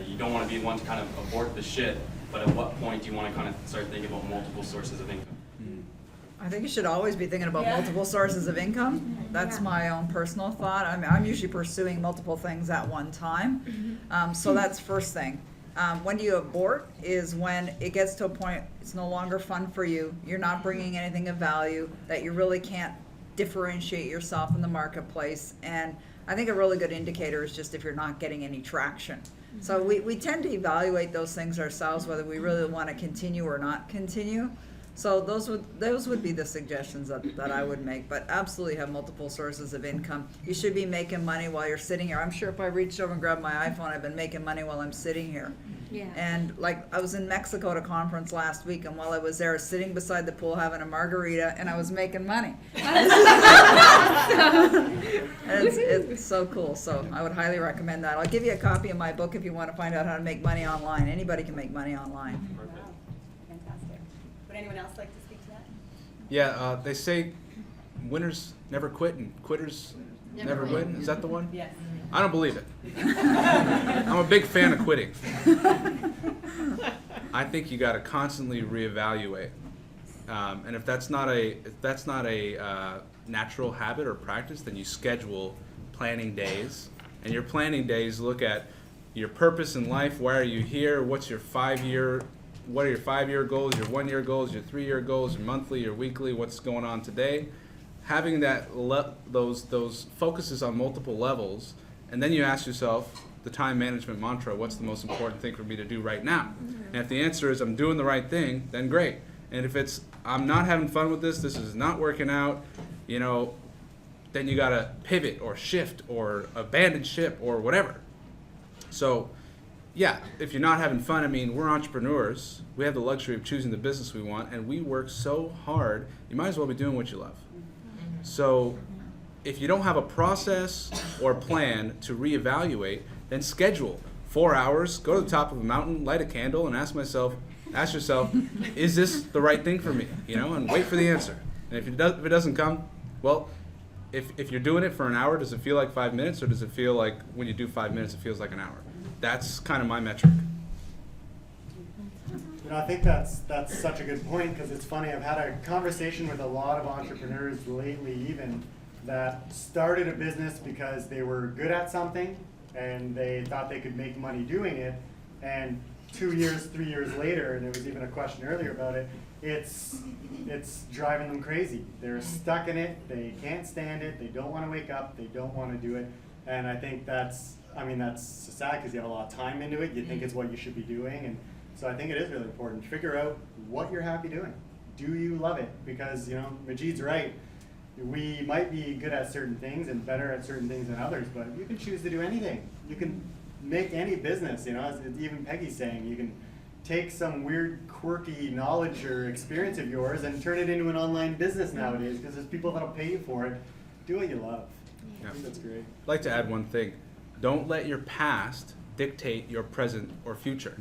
you don't want to be the one to kind of abort the ship but at what point do you want to kind of start thinking about multiple sources of income? I think you should always be thinking about multiple sources of income. That's my own personal thought. I'm usually pursuing multiple things at one time. So that's first thing. When do you abort is when it gets to a point it's no longer fun for you. You're not bringing anything of value, that you really can't differentiate yourself in the marketplace. And I think a really good indicator is just if you're not getting any traction. So we tend to evaluate those things ourselves, whether we really want to continue or not continue. So those would be the suggestions that I would make, but absolutely have multiple sources of income. You should be making money while you're sitting here. I'm sure if I reached over and grabbed my iPhone, I've been making money while I'm sitting here. Yeah. And like I was in Mexico at a conference last week, and while I was there, sitting beside the pool having a margarita, and I was making money. It's so cool. So I would highly recommend that. I'll give you a copy of my book if you want to find out how to make money online. Anybody can make money online. Fantastic. Would anyone else like to speak to that? Yeah, they say winners never quit and quitters never win. Is that the one? Yes. I don't believe it. I'm a big fan of quitting. I think you got to constantly reevaluate, and if that's not a natural habit or practice, then you schedule planning days, and your planning days look at your purpose in life. Why are you here? What's your 5 year? What are your 5 year goals? Your 1 year goals? Your 3 year goals? Your monthly? Your weekly? What's going on today? Having that those focuses on multiple levels. And then you ask yourself the time management mantra, what's the most important thing for me to do right now? And if the answer is I'm doing the right thing, then great. And if it's I'm not having fun with this is not working out, then you gotta pivot or shift or abandon ship or whatever. So yeah, if you're not having fun, we're entrepreneurs. We have the luxury of choosing the business we want, and we work so hard, you might as well be doing what you love. So if you don't have a process or plan to reevaluate, then schedule 4 hours, go to the top of a mountain, light a candle, and ask yourself, is this the right thing for me? And wait for the answer. And if it doesn't come, well, if you're doing it for an hour, does it feel like 5 minutes, or does it feel like when you do 5 minutes, it feels like an hour? That's kind of my metric. I think that's such a good point, because it's funny, I've had a conversation with a lot of entrepreneurs lately even that started a business because they were good at something and they thought they could make money doing it, and 2 years, 3 years later, and there was even a question earlier about it, it's driving them crazy. They're stuck in it, they can't stand it, they don't want to wake up, they don't want to do it, and I think that's sad because you have a lot of time into it, you think it's what you should be doing, and so I think it is really important. Figure out what you're happy doing. Do you love it? Because, Majid's right. We might be good at certain things and better at certain things than others, but you can choose to do anything. You can make any business, as even Peggy's saying. You can take some weird, quirky knowledge or experience of yours and turn it into an online business nowadays, because there's people that'll pay you for it. Do what you love. Yeah. I think that's great. I'd like to add one thing. Don't let your past dictate your present or future.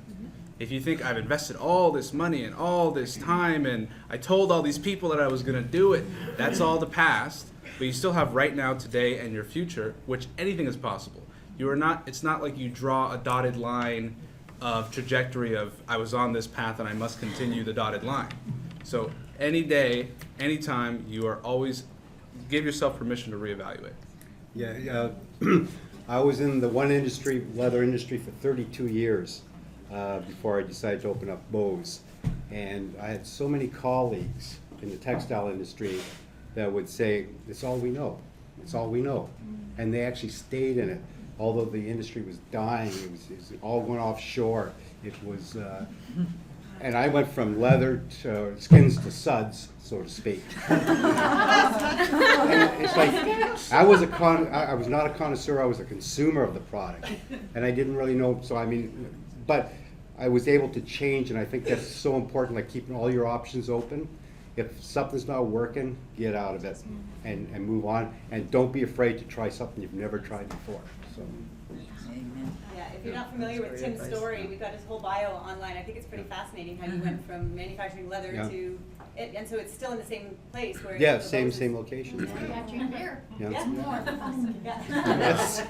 If you think I've invested all this money and all this time and I told all these people that I was going to do it, that's all the past. But you still have right now, today, and your future, which anything is possible. It's not like you draw a dotted line of trajectory of I was on this path and I must continue the dotted line. So any day, anytime, you are always give yourself permission to reevaluate. Yeah, I was in the leather industry for 32 years. Before I decided to open up Bose. And I had so many colleagues in the textile industry that would say, it's all we know, it's all we know. And they actually stayed in it. Although the industry was dying, it all went offshore. It was, and I went from leather to skins to suds, so to speak. And it's like, I was not a connoisseur, I was a consumer of the product. And I didn't really know, but I was able to change, and I think that's so important, like keeping all your options open. If something's not working, get out of it and move on. And don't be afraid to try something you've never tried before. So. Yeah, if you're not familiar with Tim's story, we've got his whole bio online. I think it's pretty fascinating how you went from manufacturing leather to it, and so it's still in the same place where same location. After you're here. Yeah. More. Yes.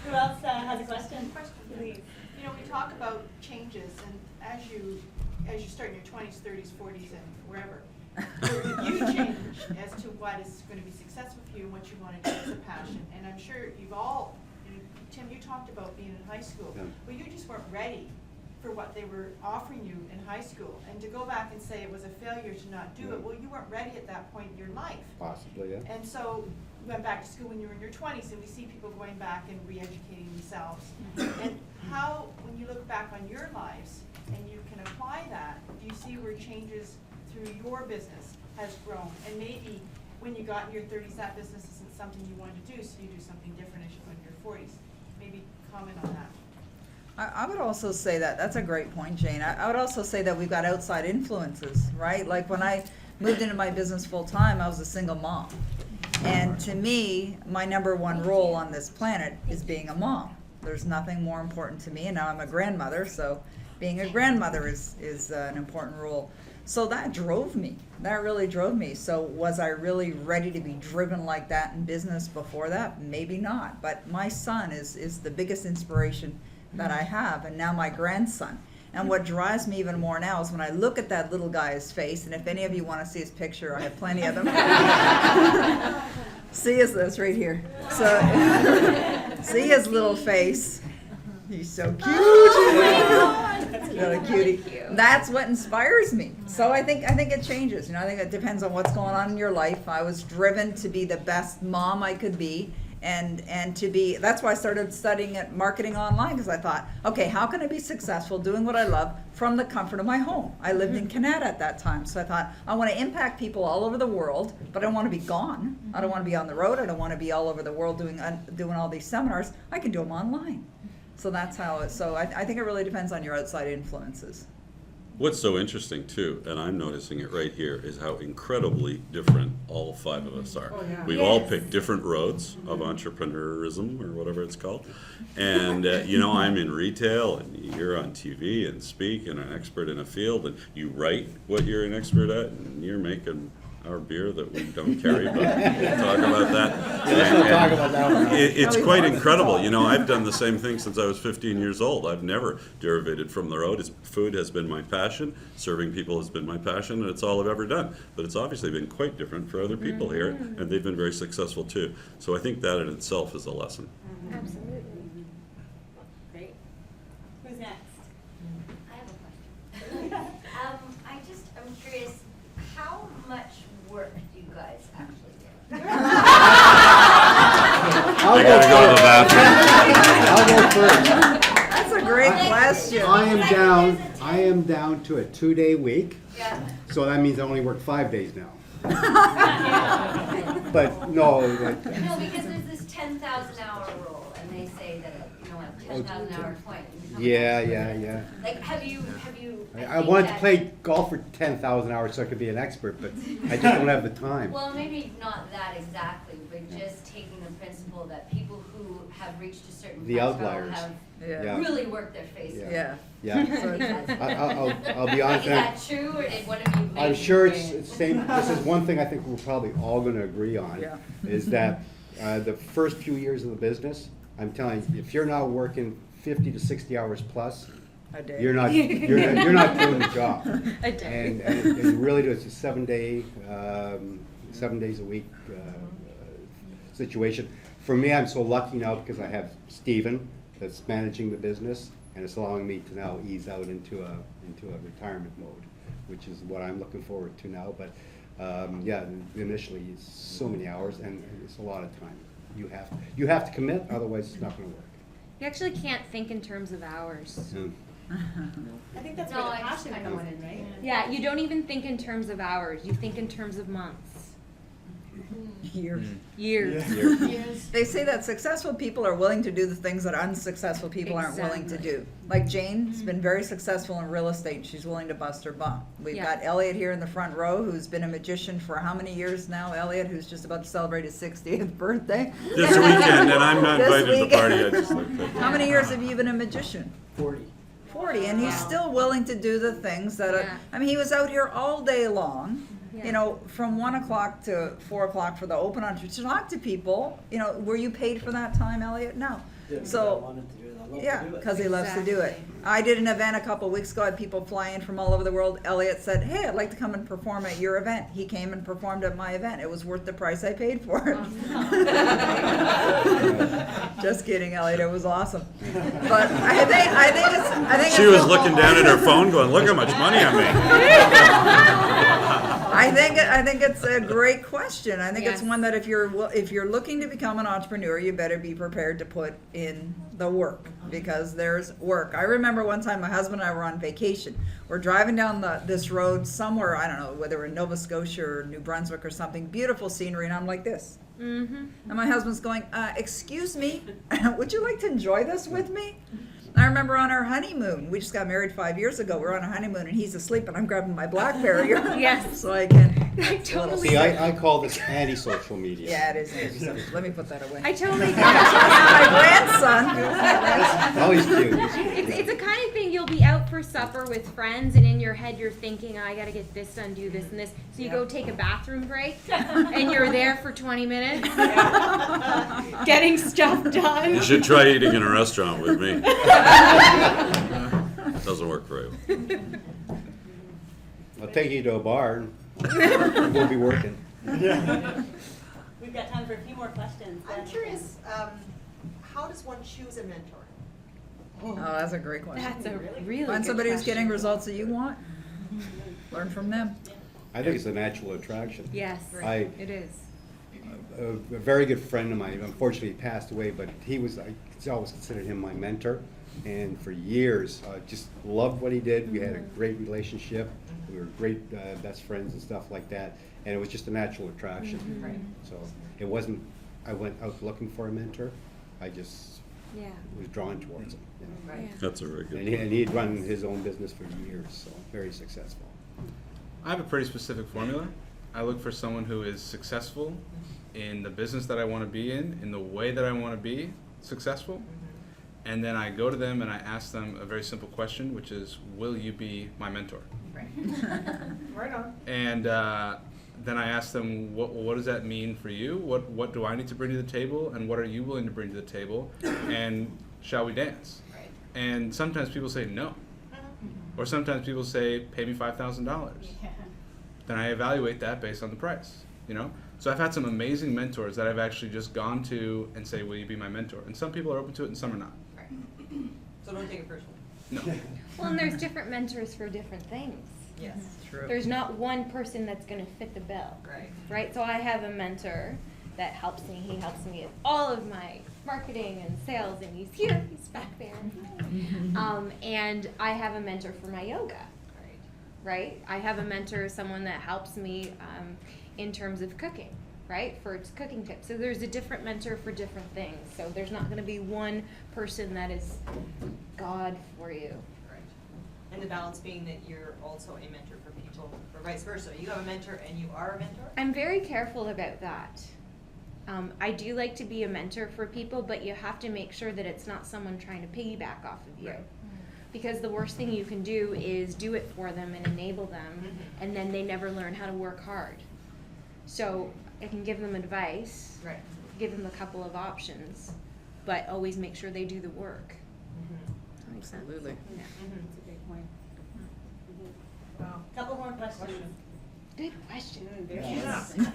Who else has a question? Please. We talk about changes, and as you start in your 20s, 30s, 40s, and wherever, you change as to what is going to be successful for you and what you want to do as a passion. And I'm sure you've all, Tim, you talked about being in high school, but you just weren't ready for what they were offering you in high school. And to go back and say it was a failure to not do it, well, you weren't ready at that point in your life. Possibly, yeah. And so you went back to school when you were in your 20s, and we see people going back and re-educating themselves. And how, when you look back on your lives and you can apply that, do you see where changes through your business has grown? And maybe when you got in your 30s, that business isn't something you wanted to do, so you do something different as you go in your 40s. Maybe comment on that. I would also say that's a great point, Jane. I would also say that we've got outside influences, right? Like when I moved into my business full time, I was a single mom. And to me, my number one role on this planet is being a mom. There's nothing more important to me, and now I'm a grandmother, so being a grandmother is an important role. So that drove me. That really drove me. So was I really ready to be driven like that in business before that? Maybe not. But my son is the biggest inspiration that I have, and now my grandson. And what drives me even more now is when I look at that little guy's face, and if any of you want to see his picture, I have plenty of them. See this right here. So see his little face. He's so cute. What a cutie. That's what inspires me. So I think it changes. I think it depends on what's going on in your life. I was driven to be the best mom I could be. And to be, that's why I started studying at marketing online, because I thought, okay, how can I be successful doing what I love from the comfort of my home? I lived in Canada at that time, so I thought, I want to impact people all over the world, but I don't want to be gone. I don't want to be on the road. I don't want to be all over the world doing all these seminars. I can do them online. So that's how so I think it really depends on your outside influences. What's so interesting too, and I'm noticing it right here, is how incredibly different all five of us are. Oh, yeah. We've all picked different roads of entrepreneurism or whatever it's called. And I'm in retail, and you're on TV and speak and an expert in a field, and you write what you're an expert at, and you're making our beer that we don't carry, but we'll talk about that. Let's not talk about that one. It's quite incredible. I've done the same thing since I was 15 years old. I've never derivated from the road. Food has been my passion. Serving people has been my passion, and it's all I've ever done. But it's obviously been quite different for other people here, and they've been very successful too. So I think that in itself is a lesson. Absolutely. Great. Who's next? I have a question. I'm curious, how much work do you guys actually do? I gotta go to the bathroom. I'll go first. That's a great question. I am down to a 2-day week. Yeah. So that means I only work 5 days now. But no. No, because there's this 10,000 hour rule, and they say that a 10,000 hour point. Yeah. Like, have you? I wanted to play golf for 10,000 hours so I could be an expert, but I just don't have the time. Well, maybe not that exactly, but just taking the principle that people who have reached a certain The plateau outliers. have Yeah. really worked their faces. Yeah. Is I'll be honest. that true, or did one of you? I'm sure it's same. This is one thing I think we're probably all going to agree on, is that the first few years of the business, I'm telling you, if you're not working 50 to 60 hours plus, you're not doing the job. A day. And it really does. It's a 7 days a week situation. For me, I'm so lucky now because I have Stephen that's managing the business, and it's allowing me to now ease out into a retirement mode, which is what I'm looking forward to now. But initially it's so many hours, and it's a lot of time. You have to commit, otherwise it's not going to work. You actually can't think in terms of hours. I think that's where the passion comes in, right? Yeah, you don't even think in terms of hours. You think in terms of months. Years. Years. They say that successful people are willing to do the things that unsuccessful people aren't willing to do. Like Jane's been very successful in real estate. She's willing to bust her bum. We've got Elliot here in the front row, who's been a magician for how many years now, Elliot, who's just about to celebrate his 60th birthday. This weekend, and I'm not invited to the party. I just like that. How many years have you been a magician? 40, and he's still willing to do the things that are, I mean, he was out here all day long, you know, from 1 o'clock to 4 o'clock for the open to talk to people. You know, were you paid for that time, Elliot? No. So, yeah, because he loves to do it. I did an event a couple weeks ago. I had people fly in from all over the world. Elliot said, "Hey, I'd like to come and perform at your event." He came and performed at my event. It was worth the price I paid for it. Just kidding, Elliot. It was awesome. But I think She was looking down at her phone going, look how much money I'm making. I think it's a great question. I think it's one that if you're looking to become an entrepreneur, you better be prepared to put in the work, because there's work. I remember one time my husband and I were on vacation. We're driving down this road somewhere, I don't know, whether we're in Nova Scotia or New Brunswick or something, beautiful scenery, and I'm like this. And my husband's going, excuse me, would you like to enjoy this with me? I remember on our honeymoon, we just got married 5 years ago, we're on a honeymoon and he's asleep and I'm grabbing my BlackBerry. Yes. So I can. I totally. See, I call this anti-social media. Yeah, it is anti-social. Let me put that away. I totally get My grandson. Oh, he's cute. It's a kind of thing, you'll be out for supper with friends and in your head you're thinking, I gotta get this done, do this and this. So you go take a bathroom break and you're there for 20 minutes getting stuff done. You should try eating in a restaurant with me. Doesn't work very well. I'll take you to a bar and we'll be working. We've got time for a few more questions. I'm curious, how does one choose a mentor? Oh, that's a great question. That's a really Find good somebody who's question. getting results that you want. Learn from them. I think it's a natural attraction. Yes, I- it is. A very good friend of mine, unfortunately he passed away, but I always considered him my mentor. And for years, just loved what he did. We had a great relationship. We were great best friends and stuff like that. And it was just a natural attraction. Right. So it wasn't, I went out looking for a mentor. I just was drawn towards him. You know. Right. That's a very good And he had run his own business for years, so very successful. I have a pretty specific formula. I look for someone who is successful in the business that I want to be in the way that I want to be successful. And then I go to them and I ask them a very simple question, which is, will you be my mentor? Right. Right on. And then I ask them, what does that mean for you? What do I need to bring to the table? And what are you willing to bring to the table? And shall we dance? Right. And sometimes people say no. Or sometimes people say, pay me $5,000. Yeah. Then I evaluate that based on the price, you know? So I've had some amazing mentors that I've actually just gone to and say, will you be my mentor? And some people are open to it and some are not. Right. So don't take it personally. No. Well, and there's different mentors for different things. Yes. True. There's not one person that's going to fit the bill. Right. Right? So I have a mentor that helps me. He helps me with all of my marketing and sales, and he's here. He's back there. And I have a mentor for my yoga. Right? I have a mentor, someone that helps me in terms of cooking, right? For its cooking tips. So there's a different mentor for different things. So there's not going to be one person that is God for you. Right. And the balance being that you're also a mentor for people, or vice versa. You have a mentor and you are a mentor? I'm very careful about that. I do like to be a mentor for people, but you have to make sure that it's not someone trying to piggyback off of you. Right. Because the worst thing you can do is do it for them and enable them, and then they never learn how to work hard. So I can give them advice, Right. give them a couple of options, but always make sure they do the work. Mm-hmm. Makes sense? Absolutely. Yeah. That's a great point. Wow. Couple more questions. Good question. Very Yeah. good.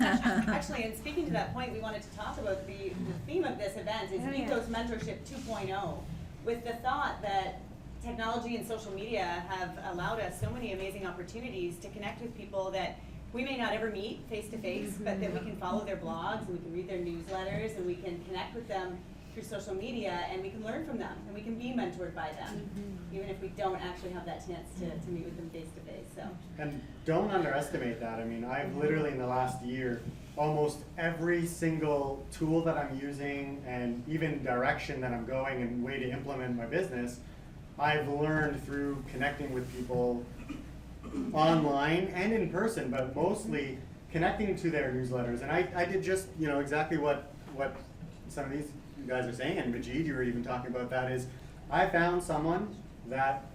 Actually, and speaking to that point, we wanted to talk about the theme of this event is Ethos Mentorship 2.0, with the thought that technology and social media have allowed us so many amazing opportunities to connect with people that we may not ever meet face to face, but that we can follow their blogs and we can read their newsletters and we can connect with them through social media and we can learn from them and we can be mentored by them, even if we don't actually have that chance to meet with them face to face. So. And don't underestimate that. I mean, I've literally in the last year, almost every single tool that I'm using and even direction that I'm going and way to implement my business, I've learned through connecting with people online and in person, but mostly connecting to their newsletters. And I did just, exactly what some of these guys are saying, and Majid, you were even talking about that, is I found someone that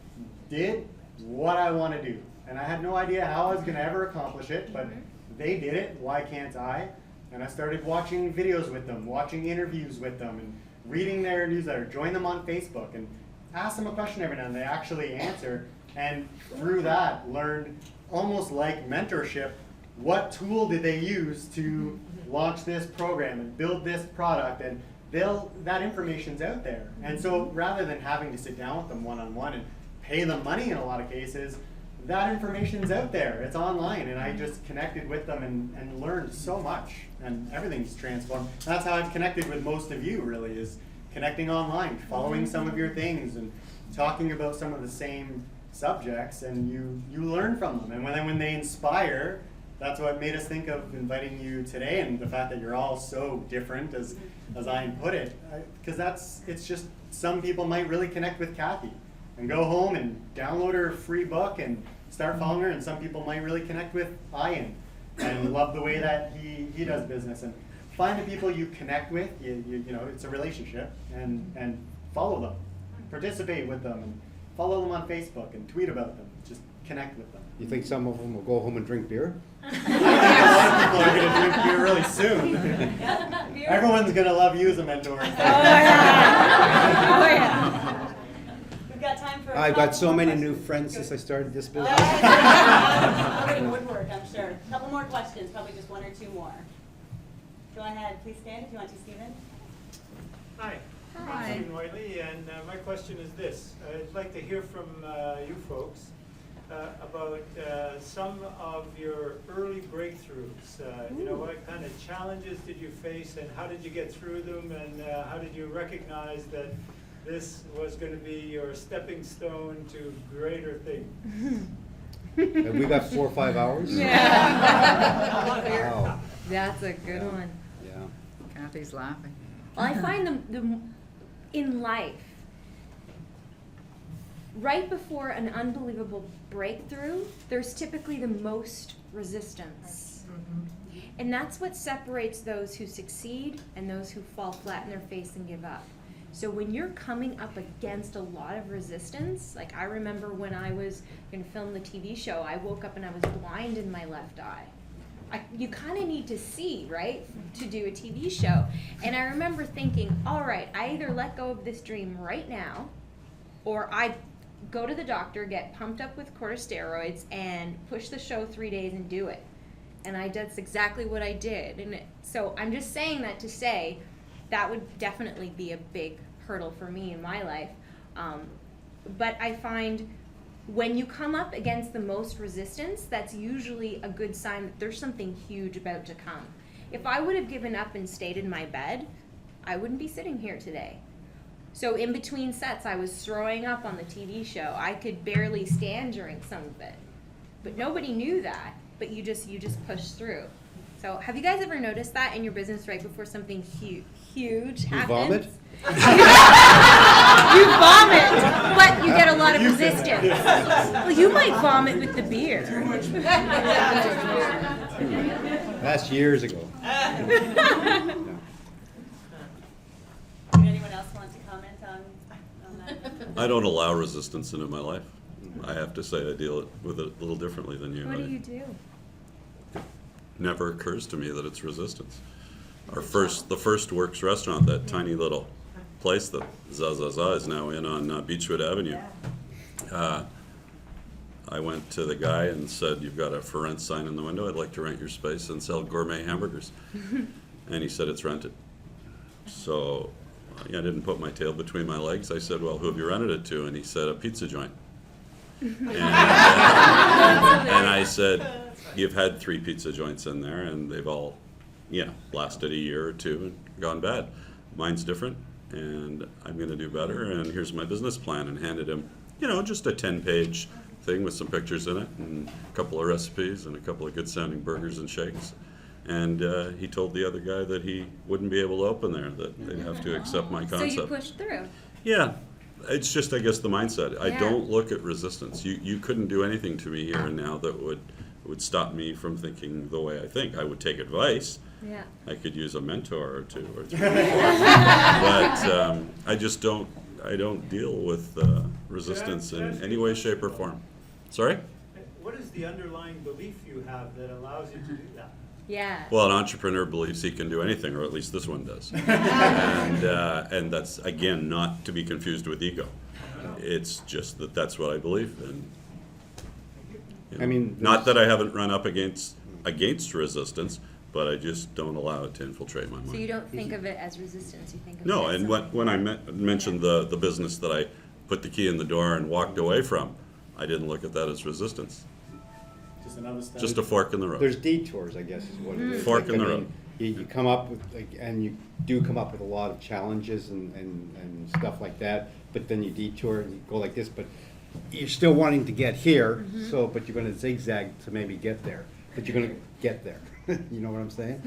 did what I want to do. And I had no idea how I was going to ever accomplish it, but they did it, why can't I? And I started watching videos with them, watching interviews with them, and reading their newsletter, join them on Facebook, and ask them a question every now and then. They actually answer, and through that learned, almost like mentorship, what tool did they use to launch this program and build this product, and that information's out there. And so rather than having to sit down with them one-on-one and pay them money in a lot of cases, that information's out there. It's online, and I just connected with them and learned so much, and everything's transformed. That's how I've connected with most of you, really, is connecting online, following some of your things, and talking about some of the same subjects, and you learn from them. And when they inspire, that's what made us think of inviting you today, and the fact that you're all so different, as I put it, because it's just, some people might really connect with Kathy and go home and download her free book and start following her, and some people might really connect with Ian and love the way that he does business. And find the people you connect with, you know, it's a relationship, and follow them, participate with them, and follow them on Facebook and tweet about them, just connect with them. You think some of them will go home and drink beer? I think a lot of people are going to drink beer really soon. Everyone's going to love you as a mentor. Oh, yeah. We've got time for I've got so many new friends since I started this business. I'll woodwork, I'm sure. A couple more questions, probably just one or two more. Go ahead, please stand if you want to, Stephen. Hi. Hi. I'm Stephen Whiteley, and my question is this. I'd like to hear from you folks about some of your early breakthroughs. You know, what kind of challenges did you face, and how did you get through them, and how did you recognize that this was going to be your stepping stone to greater things? Have we got 4 or 5 hours? Yeah. Wow. That's a good one. Yeah. Kathy's laughing. Well, I find in life, right before an unbelievable breakthrough, there's typically the most resistance. And that's what separates those who succeed and those who fall flat in their face and give up. So when you're coming up against a lot of resistance, like I remember when I was going to film the TV show, I woke up and I was blind in my left eye. You kind of need to see, right, to do a TV show. And I remember thinking, all right, I either let go of this dream right now, or I go to the doctor, get pumped up with corticosteroids, and push the show 3 days and do it. And that's exactly what I did. And so I'm just saying that to say that would definitely be a big hurdle for me in my life. But I find when you come up against the most resistance, that's usually a good sign that there's something huge about to come. If I would have given up and stayed in my bed, I wouldn't be sitting here today. So in between sets, I was throwing up on the TV show. I could barely stand during some of it. But nobody knew that, but you just push through. So have you guys ever noticed that in your business right before something huge happens? Vomit? You vomit, but you get a lot of resistance. Well, you might vomit with the beer. That's years ago. Anyone else want to comment on that? I don't allow resistance into my life. I have to say I deal with it a little differently than you. What do you do? Never occurs to me that it's resistance. The first Works restaurant, that tiny little place that Zazaza is now in on Beechwood Avenue. I went to the guy and said, "You've got a for rent sign in the window. I'd like to rent your space and sell gourmet hamburgers." And he said, "It's rented." So I didn't put my tail between my legs. I said, "Well, who have you rented it to?" And he said, "A pizza joint." And I said, "You've had 3 pizza joints in there, and they've all, lasted a year or 2 and gone bad. Mine's different, and I'm going to do better, and here's my business plan," and handed him, just a 10-page thing with some pictures in it, and a couple of recipes, and a couple of good-sounding burgers and shakes. And he told the other guy that he wouldn't be able to open there, that they'd have to accept my concept. So you pushed through. Yeah. It's just, I guess, the mindset. I Yeah. don't look at resistance. You couldn't do anything to me here and now that would stop me from thinking the way I think. I would take advice. Yeah. I could use a mentor or 2 or 3 or 4. But I just don't deal with resistance in any way, shape, or form. Sorry? What is the underlying belief you have that allows you to do that? Yeah. Well, an entrepreneur believes he can do anything, or at least this one does. And that's, again, not to be confused with ego. It's just that that's what I believe. And, you know, I mean, not that I haven't run up against resistance, but I just don't allow it to infiltrate my mind. So you don't think of it as resistance, you think of No, it as and when I mentioned the business that I put the key in the door and walked away from, I didn't look at that as resistance. Just another step. Just a fork in the road. There's detours, I guess, is what it is. Fork Like, in I the mean, road. You come up with, and you do come up with a lot of challenges and stuff like that, but then you detour and you go like this, but you're still wanting to get here, so, but you're gonna zigzag to maybe get there, but you're gonna get there. You know what I'm saying?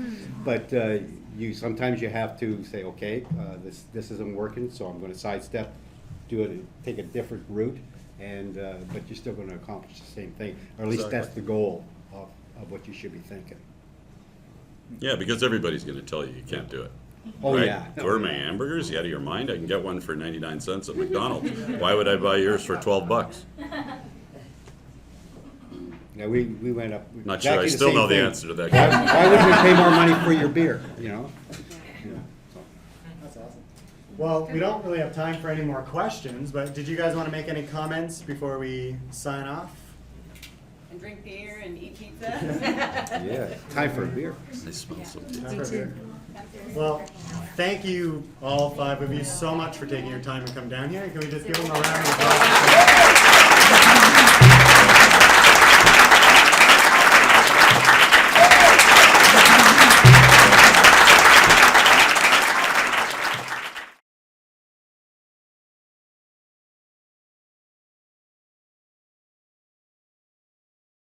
But sometimes you have to say, okay, this isn't working, so I'm gonna sidestep, take a different route, and but you're still gonna accomplish the same thing, or at least Exactly. that's the goal of what you should be thinking. Yeah, because everybody's gonna tell you you can't do it. Oh, right? yeah. Gourmet hamburgers, you out of your mind? I can get one for 99 cents at McDonald's. Why would I buy yours for 12 bucks? Yeah, we went up. Not sure I exactly still same know the thing. answer to that Why, question. why would we pay more money for your beer, you know? Yeah, so. That's awesome. Well, we don't really have time for any more questions, but did you guys want to make any comments before we sign off? And drink beer and eat pizza. Yeah, time for a beer. I smell some Time for a beer. Well, thank you, all 5 of you, so much for taking your time to come down here. Can we just give them a round of applause?